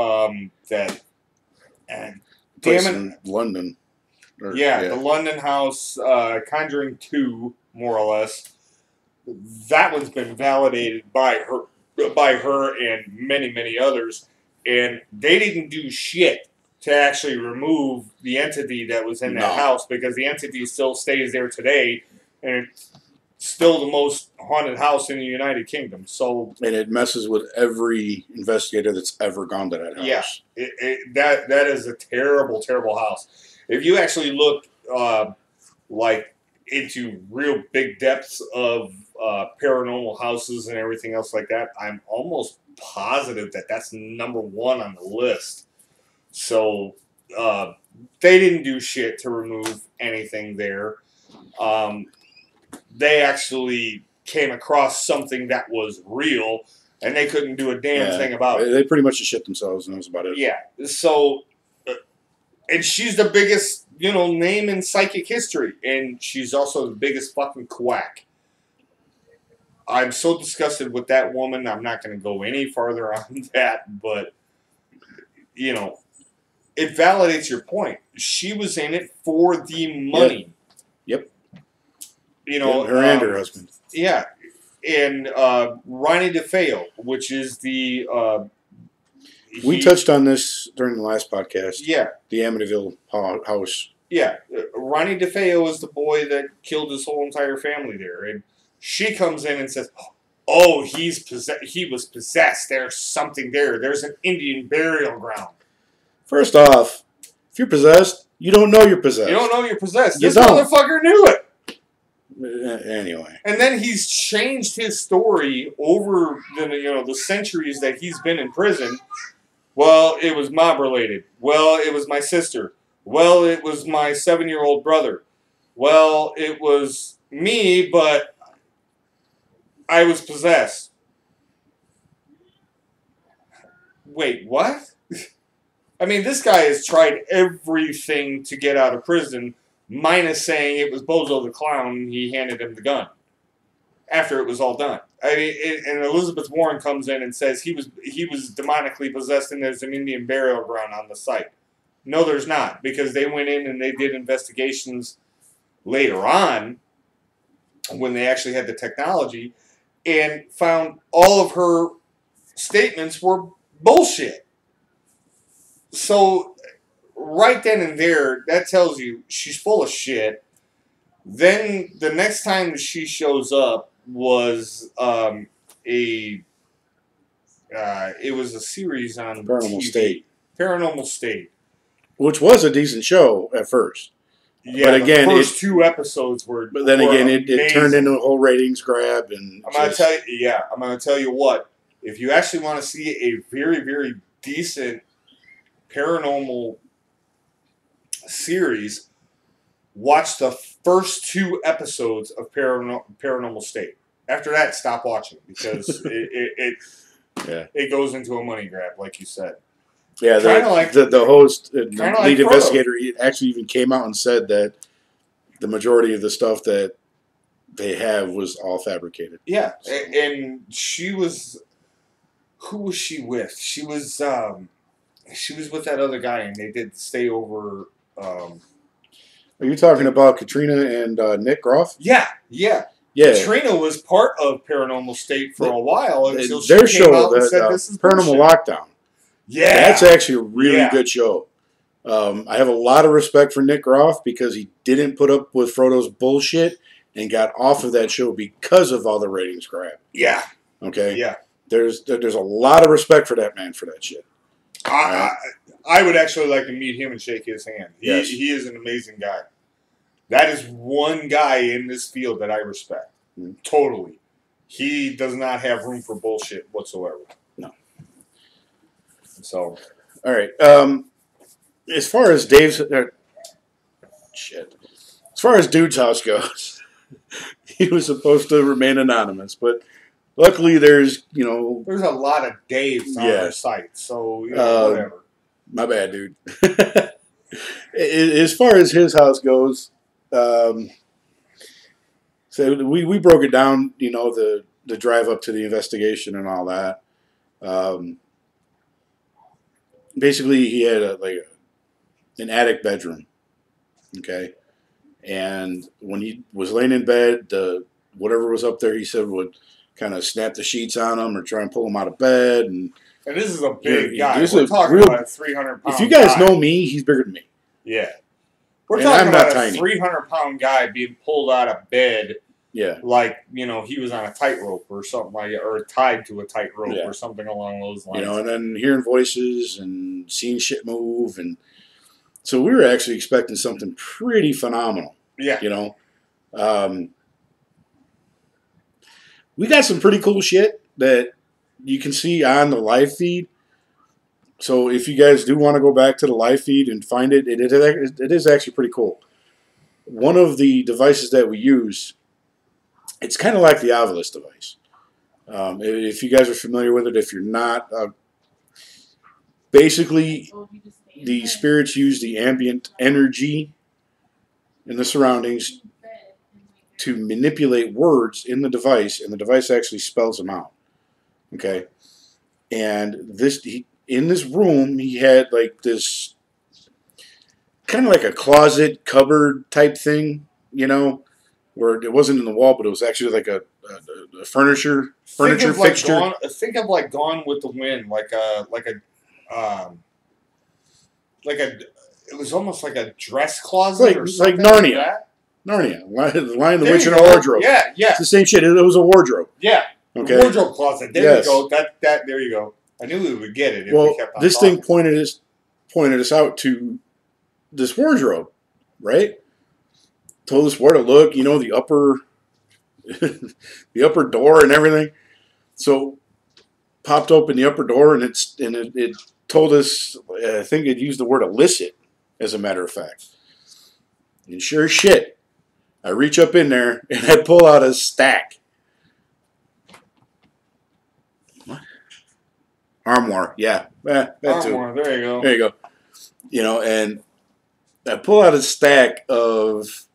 that. And Place damn it, in London. the London house, Conjuring 2, more or less. That one's been validated by her and many, many others, and they didn't do shit to actually remove the entity that was in that house, because the entity still stays there today, and it's still the most haunted house in the United Kingdom. So, and it messes with every investigator that's ever gone to that house. Yeah, that is a terrible, terrible house. If you actually look like into real big depths of paranormal houses and everything else like that, I'm almost positive that that's #1 on the list. So they didn't do shit to remove anything there. They actually came across something that was real, and they couldn't do a damn thing about it. They pretty much just shit themselves, and that was about it. Yeah. So, and she's the biggest, name in psychic history, and she's also the biggest fucking quack. I'm so disgusted with that woman. I'm not going to go any farther on that, but, it validates your point. She was in it for the money. Yep. Her and her husband. Yeah. And Ronnie DeFeo, which is the... we touched on this during the last podcast. Yeah. The Amityville house. Yeah. Ronnie DeFeo is the boy that killed his whole entire family there. And she comes in and says, oh, he was possessed. There's something there. There's an Indian burial ground. First off, if you're possessed, you don't know you're possessed. You don't know you're possessed. This motherfucker knew it. Anyway. And then he's changed his story over the centuries that he's been in prison. Well, it was mob related. Well, it was my sister. Well, it was my 7-year-old brother. Well, it was me, but I was possessed. Wait, what? I mean, this guy has tried everything to get out of prison, minus saying it was Bozo the Clown and he handed him the gun after it was all done. I mean, and Elizabeth Warren comes in and says he was demonically possessed and there's an Indian burial ground on the site. No, there's not, because they went in and they did investigations later on when they actually had the technology and found all of her statements were bullshit. So right then and there, that tells you she's full of shit. Then the next time she shows up was it was a series on Paranormal TV. State. Paranormal State. Which was a decent show at first. Yeah, but again, the first 2 episodes were. But then again, it turned into a whole ratings grab, and I'm gonna tell you what. If you actually want to see a very, very decent paranormal series, watch the first 2 episodes of Paranormal State. After that, stop watching, because it goes into a money grab, like you said. Yeah, the host, the lead investigator, he actually even came out and said that the majority of the stuff that they have was all fabricated. Yeah, so. And she was, who was she with? She was with that other guy, and they did stay over. Are you talking about Katrina and Nick Groff? Yeah, yeah. Yeah. Katrina was part of Paranormal State for a while until she Their came show, out and said this is Paranormal bullshit. Lockdown. Yeah. That's actually a really good show. I have a lot of respect for Nick Groff because he didn't put up with Frodo's bullshit and got off of that show because of all the ratings crap. Yeah. Okay? Yeah. There's a lot of respect for that man for that shit. I would actually like to meet him and shake his hand. Yes. He is an amazing guy. That is one guy in this field that I respect. Mm-hmm. Totally. He does not have room for bullshit whatsoever. No. So. All right. As far as Dave's... shit. As far as Dude's house goes, he was supposed to remain anonymous, but luckily there's, There's a lot of Daves on their site, so, whatever. My bad, dude. As far as his house goes, so we broke it down, the drive up to the investigation and all that. Basically, he had an attic bedroom, okay? And when he was laying in bed, whatever was up there, he said would kind of snap the sheets on him or try and pull him out of bed. And this is a big guy. We're talking about a 300-pound If you guys know me, he's bigger than me. Yeah. We're talking about a 300-pound guy being pulled out of bed. Yeah. Like, he was on a tightrope or something like that, or tied to a tightrope or something along those lines. And then hearing voices and seeing shit move. And so we were actually expecting something pretty phenomenal. Yeah. We got some pretty cool shit that you can see on the live feed. So if you guys do want to go back to the live feed and find it, it is actually pretty cool. One of the devices that we use, it's kind of like the Ovilus device. If you guys are familiar with it, if you're not, basically the spirits use the ambient energy in the surroundings to manipulate words in the device, and the device actually spells them out. Okay? And in this room, he had like this kind of like a closet cupboard type thing, where it wasn't in the wall, but it was actually like a furniture fixture. Think of like Gone with the Wind, it was almost like a dress closet or something like Narnia. Like that. Narnia, Lion, the Witch, and a Wardrobe. Yeah. It's the same shit. It was a wardrobe. Yeah. Okay. Wardrobe closet. There you go. There you go. I knew we would get it if we kept on this talking. thing pointed us out to this wardrobe, right? Told us where to look, the upper the upper door and everything. So popped open the upper door and it told us, I think it used the word illicit, as a matter of fact. And sure as shit, I reach up in there and I pull out a stack. What? Armoire, yeah. That Armoire, too. there you go. There you go. And I pull out a stack of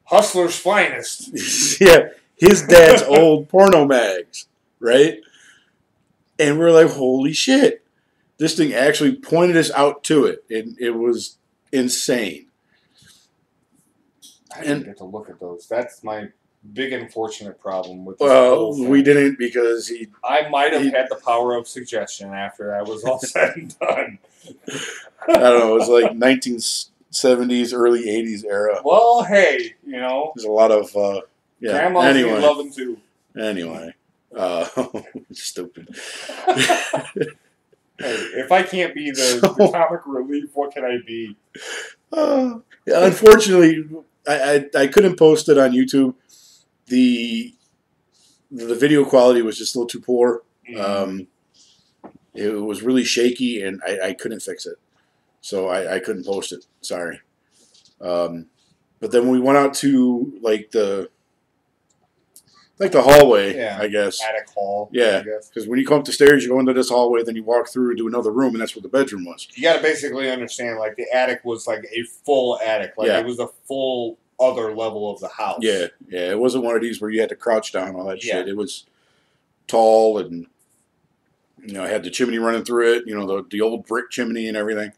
Hustler's Finest. Yeah, his dad's old porno mags, right? And we're like, holy shit. This thing actually pointed us out to it. It was insane. I didn't get to look at those. That's my big unfortunate problem with this whole thing. We didn't because I might have had the power of suggestion after that was all said and done. I don't know. It was like 1970s, early 80s era. Well, hey, there's a lot of grandmas need loving too. Anyway, stupid. Hey, if I can't be the comic relief, what can I be? Unfortunately, I couldn't post it on YouTube. The video quality was just a little too poor. It was really shaky, and I couldn't fix it. So I couldn't post it. Sorry. But then we went out to the hallway, I guess. Attic hall. Yeah, because when you come up the stairs, you go into this hallway, then you walk through into another room, and that's where the bedroom was. You got to basically understand, the attic was like a full attic. It was the full other level of the house. Yeah. It wasn't one of these where you had to crouch down and all that shit. It was tall and, had the chimney running through it, the old brick chimney and everything.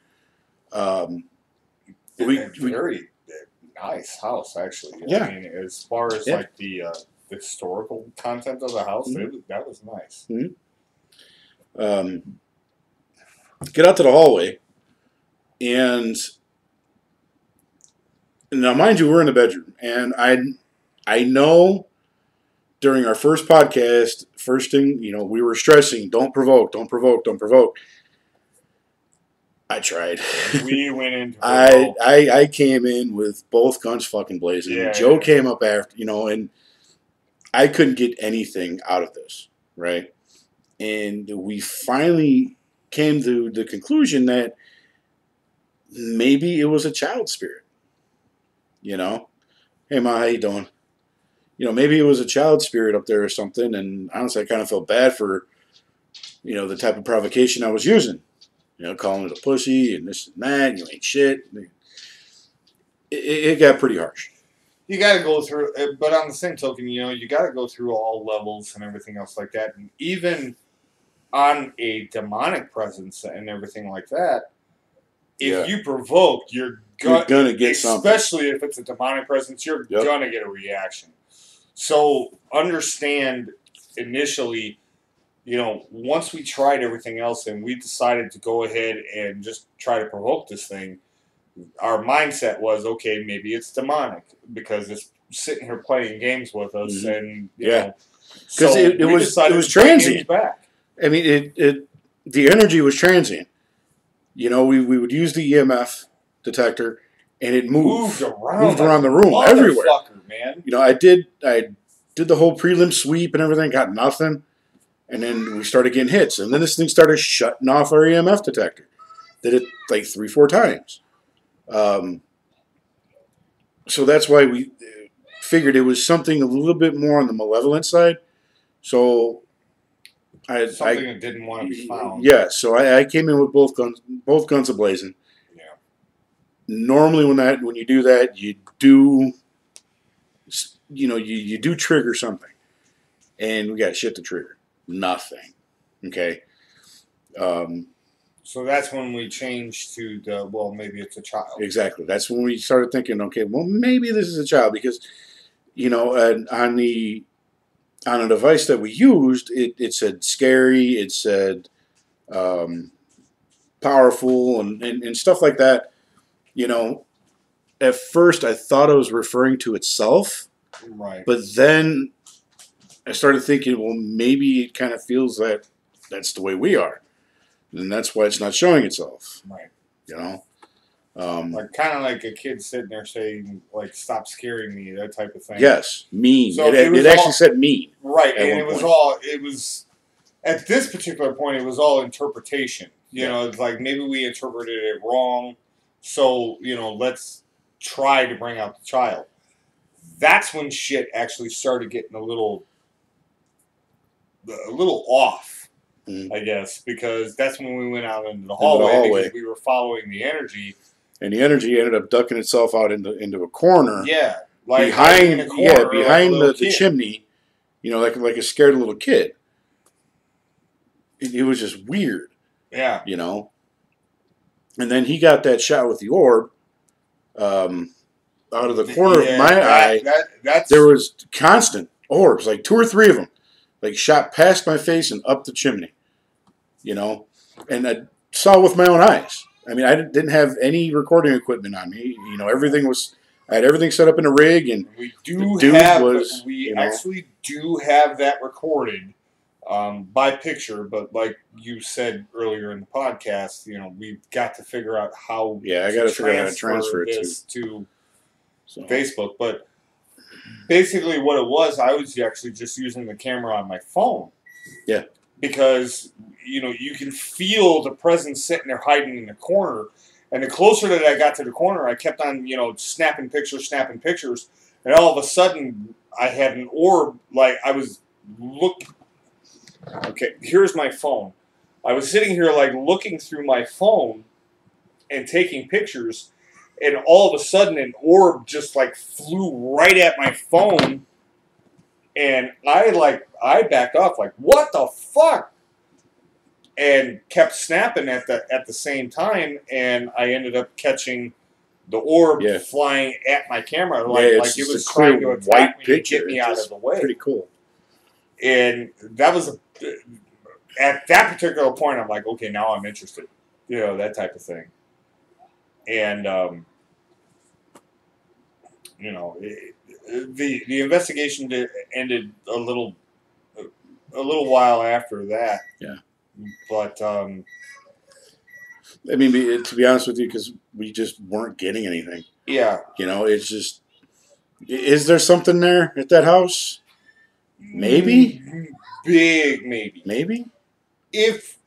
Very nice house, actually. Yeah. I mean, as far as the historical content of the house. That was nice. Get out to the hallway, and now, mind you, we're in the bedroom, and I know during our first podcast, first thing, we were stressing, don't provoke, don't provoke, don't provoke. I tried. We went into I came in with both guns fucking blazing. Yeah, Joe came up after, and I couldn't get anything out of this, right? And we finally came to the conclusion that maybe it was a child spirit. Hey, Ma, how you doing? Maybe it was a child spirit up there or something. And honestly, I kind of felt bad for, the type of provocation I was using. Calling it a pussy and this and that. You ain't shit. It got pretty harsh. You got to go through, but on the same token, you got to go through all levels and everything else like that. And even on a demonic presence and everything like that, if you provoke, you're going to get something. Especially if it's a demonic presence, you're going to get a reaction. So understand initially, once we tried everything else and we decided to go ahead and just try to provoke this thing, our mindset was, okay, maybe it's demonic because it's sitting here playing games with us, and because it was transient. Back. I mean, the energy was transient. We would use the EMF detector, and it moved around the room everywhere. Man. I did the whole prelim sweep and everything, got nothing. And then we started getting hits. And then this thing started shutting off our EMF detector. Did it like 3-4 times. So that's why we figured it was something a little bit more on the malevolent side. So something that didn't want to be found. Yeah, so I came in with both guns ablazing. Yeah. Normally when you do that, you do you do trigger something. And we got shit to trigger. Nothing. Okay. So that's when we changed to maybe it's a child. Exactly. That's when we started thinking, okay, well, maybe this is a child because, on a device that we used, it said scary, it said powerful, and stuff like that. At first I thought it was referring to itself, right? But then I started thinking, well, maybe it kind of feels that that's the way we are. And that's why it's not showing itself. Right. Like kind of like a kid sitting there saying, like, stop scaring me, that type of thing. Yes, mean. So it actually said mean. Right, and it was at this particular point, it was all interpretation. It's like maybe we interpreted it wrong, so, let's try to bring out the child. That's when shit actually started getting a little off, I guess, because that's when we went out into the hallway because we were following the energy. And the energy ended up ducking itself out into a corner. Yeah. Behind the chimney, like a scared little kid. It was just weird. Yeah. And then he got that shot with the orb out of the corner of my eye. There was constant orbs, like 2 or 3 of them. Like shot past my face and up the chimney, and I saw with my own eyes. I mean, I didn't have any recording equipment on me. I had everything set up in a rig, and we actually do have that recorded by picture. But like you said earlier in the podcast, we've got to figure out how. Yeah, I got to figure out how to transfer it to Facebook, but. Basically, what it was, I was actually just using the camera on my phone. Yeah. Because, you can feel the presence sitting there hiding in the corner. And the closer that I got to the corner, I kept on, snapping pictures. And all of a sudden, I had an orb, like I was Okay, here's my phone. I was sitting here, like, looking through my phone and taking pictures. And all of a sudden, an orb just, like, flew right at my phone. And I backed off, like, what the fuck? And kept snapping at the same time. And I ended up catching the orb Yeah. flying at my camera, Yeah, like it's it just was a clear trying to white attack me to picture. get me It's out just of the way. pretty cool. And that was at that particular point, I'm like, okay, now I'm interested, you know, that type of thing. And you know, the investigation ended a little while after that. Yeah. But I mean, to be honest with you, because we just weren't getting anything. yeah, You know, it's just, is there something there at that house? Maybe. big maybe. Maybe. If,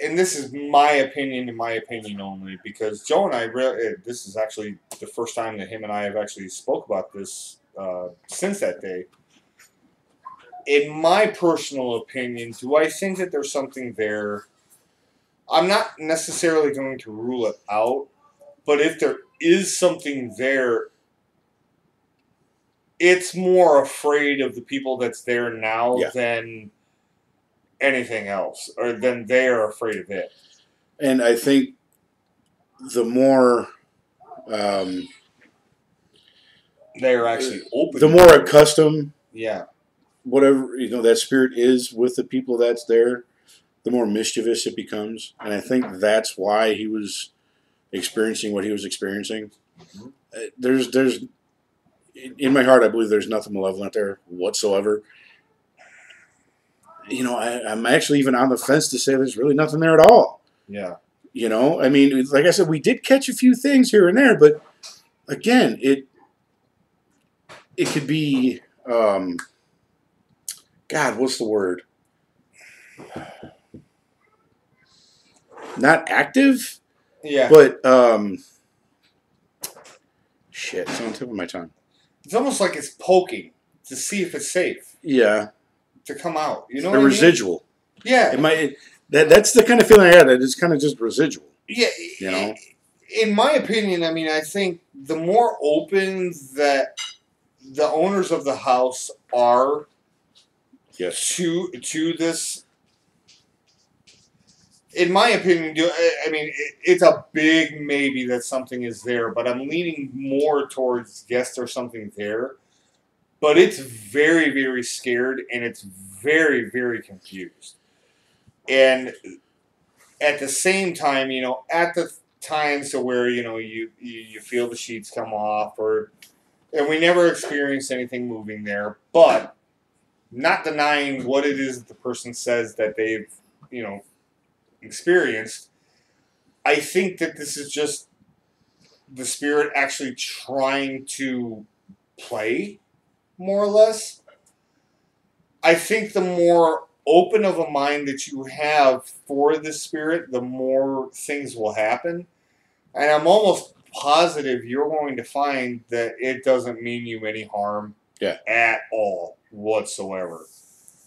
and this is my opinion and my opinion only, because Joe and I really, this is actually the first time that him and I have actually spoke about this since that day. In my personal opinion, do I think that there's something there? I'm not necessarily going to rule it out, but if there is something there, it's more afraid of the people that's there now than anything else, or than they are afraid of it. And I think the more they're actually open, the more accustomed, yeah, whatever, you know, that spirit is with the people that's there, the more mischievous it becomes. And I think that's why he was experiencing what he was experiencing. There's in my heart, I believe there's nothing malevolent there whatsoever. You know, I'm actually even on the fence to say there's really nothing there at all. Yeah. You know, I mean, like I said, we did catch a few things here and there, but again, it could be, God, what's the word? Not active, Yeah. but shit, it's on the tip of my tongue. It's almost like it's poking to see if it's safe. Yeah. To come out, you know, a residual. I mean? Yeah. It might. That's the kind of feeling I had. That it's kind of just residual. Yeah. You know. In my opinion, I mean, I think the more open that the owners of the house are to this, in my opinion, I mean, it's a big maybe that something is there, but I'm leaning more towards yes, there's something there. But it's very, very scared, and it's very, very confused. And at the same time, you know, at the times to where, you know, you feel the sheets come off, and we never experienced anything moving there, but not denying what it is that the person says that they've, you know, experienced. I think that this is just the spirit actually trying to play, more or less. I think the more open of a mind that you have for the spirit, the more things will happen. And I'm almost positive you're going to find that it doesn't mean you any harm at all whatsoever.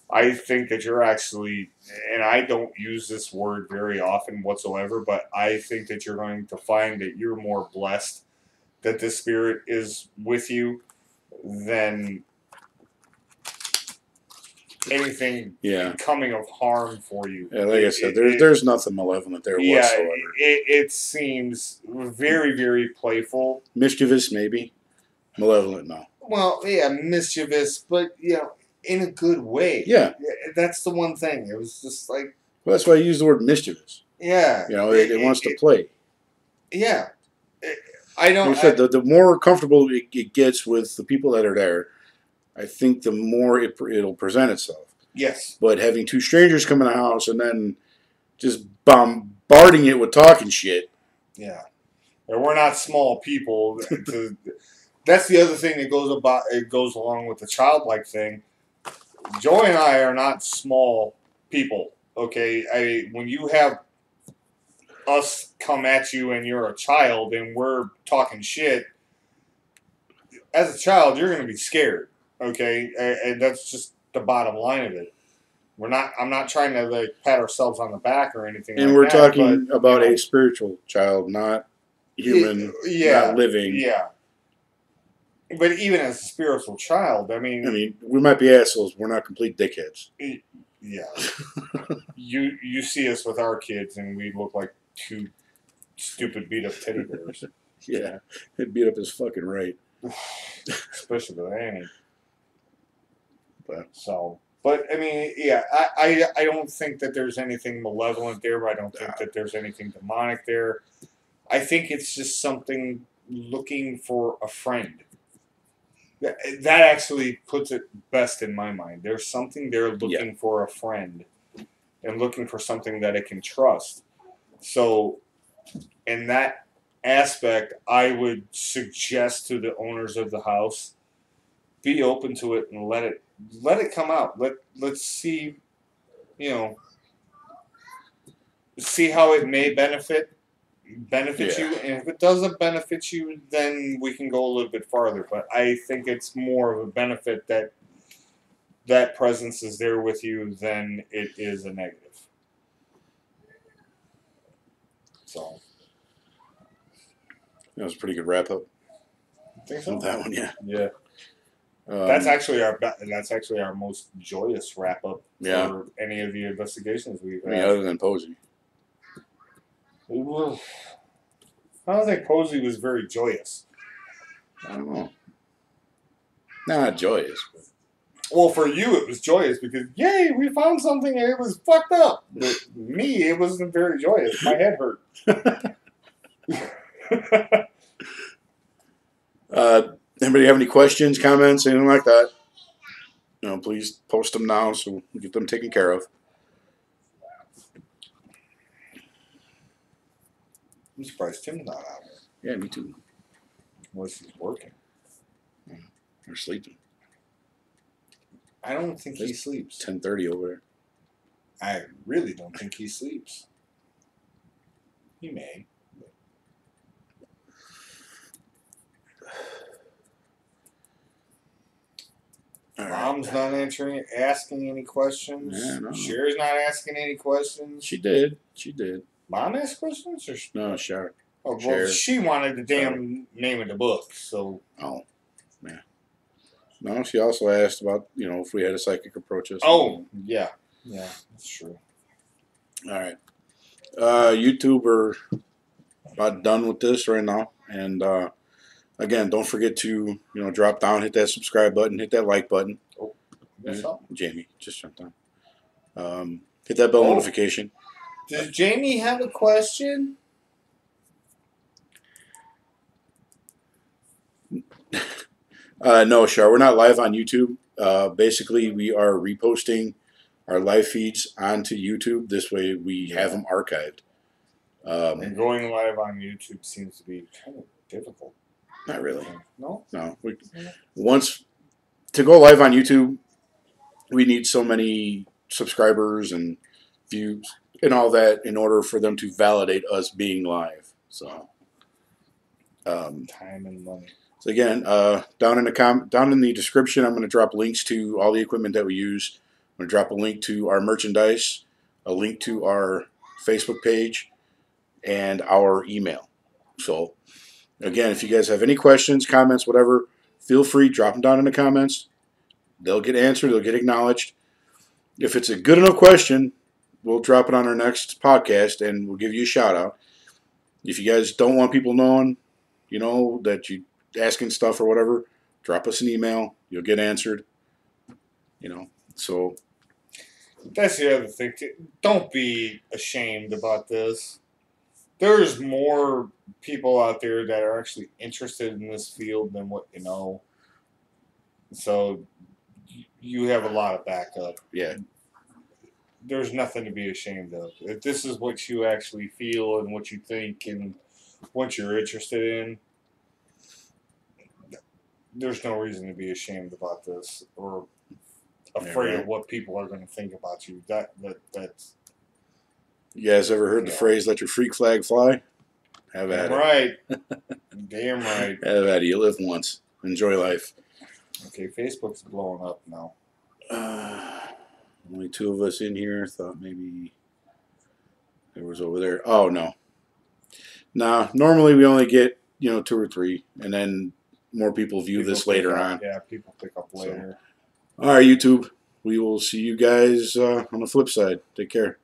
I think that you're actually, and I don't use this word very often whatsoever, but I think that you're going to find that you're more blessed that the spirit is with you than anything coming of harm for you. Yeah, like I said, there's nothing malevolent there whatsoever. It seems very, very playful. Mischievous, maybe. Malevolent, no. Well, yeah, mischievous, but, you know, in a good way. Yeah. That's the one thing. It was just like... Well, that's why I use the word mischievous. Yeah. You know, it wants to play. Yeah. I don't... Like I said, the more comfortable it gets with the people that are there, I think the more it'll present itself. Yes. But having two strangers come in the house and then just bombarding it with talking shit. Yeah. And we're not small people. That's the other thing that goes along with the childlike thing. Joey and I are not small people, okay? When you have us come at you and you're a child and we're talking shit, as a child, you're going to be scared, okay? And that's just the bottom line of it. I'm not trying to like pat ourselves on the back or anything like that. And we're talking about a spiritual child, not human, not living. Yeah. But even as a spiritual child, I mean, we might be assholes. We're not complete dickheads. Yeah. You see us with our kids, and we look like two stupid beat up teddy bears. Yeah, it beat up his fucking right. Especially with Annie. But So, but I mean, yeah, I don't think that there's anything malevolent there. I don't think that there's anything demonic there. I think it's just something looking for a friend. That actually puts it best in my mind. There's something there looking for a friend and looking for something that it can trust. So, in that aspect, I would suggest to the owners of the house, be open to it and let it come out. Let's see, you know, see how it may benefit you, and if it doesn't benefit you, then we can go a little bit farther. But I think it's more of a benefit that presence is there with you than it is a negative. So that was a pretty good wrap up. I think so. That one, yeah. Yeah. That's actually our most joyous wrap up for any of the investigations we've had. Other than Posey. I don't think Posey was very joyous. I don't know. Not joyous. But... Well, for you, it was joyous because, yay, we found something and it was fucked up. But me, it wasn't very joyous. My head hurt. Anybody have any questions, comments, anything like that? Please post them now so we get them taken care of. I'm surprised Tim's not out there. Yeah, me too. Unless he's working. Or sleeping. I don't think he sleeps. 10:30 over there. I really don't think he sleeps. He may. Mom's not asking any questions. Yeah, no. Sherry's not asking any questions. She did. Mom asked questions? Or no, Sherry. Oh, well, she wanted the damn name of the book, so... Oh, yeah. No, she also asked about, if we had a psychic approach us. Oh, yeah. Yeah, that's true. All right. YouTube, are about done with this right now. And, again, don't forget to, drop down, hit that subscribe button, hit that like button. Oh, Jamie just jumped on. Hit that bell notification. Does Jamie have a question? No, Char, we're not live on YouTube. Basically, we are reposting our live feeds onto YouTube. This way, we have them archived. And going live on YouTube seems to be kind of difficult. Not really. No? No. Once to go live on YouTube, we need so many subscribers and views and all that in order for them to validate us being live. So, time and money. So again, down in the description, I'm going to drop links to all the equipment that we use. I'm going to drop a link to our merchandise, a link to our Facebook page, and our email. So again, if you guys have any questions, comments, whatever, feel free, drop them down in the comments. They'll get answered. They'll get acknowledged. If it's a good enough question, we'll drop it on our next podcast, and we'll give you a shout-out. If you guys don't want people knowing, that you asking stuff or whatever, drop us an email. You'll get answered. So that's the other thing. Don't be ashamed about this. There's more people out there that are actually interested in this field than what you know. So you have a lot of backup. Yeah. There's nothing to be ashamed of. If this is what you actually feel and what you think and what you're interested in, there's no reason to be ashamed about this or afraid of what people are going to think about you. That's. You guys ever heard the phrase "Let your freak flag fly"? Have at it. Right. Damn right. Have at it. You live once. Enjoy life. Okay, Facebook's blowing up now. Only two of us in here. Thought maybe there was over there. Oh no. Nah. Normally we only get 2 or 3, and then more people view this later on. Yeah, people pick up later. So, all right, YouTube. We will see you guys on the flip side. Take care.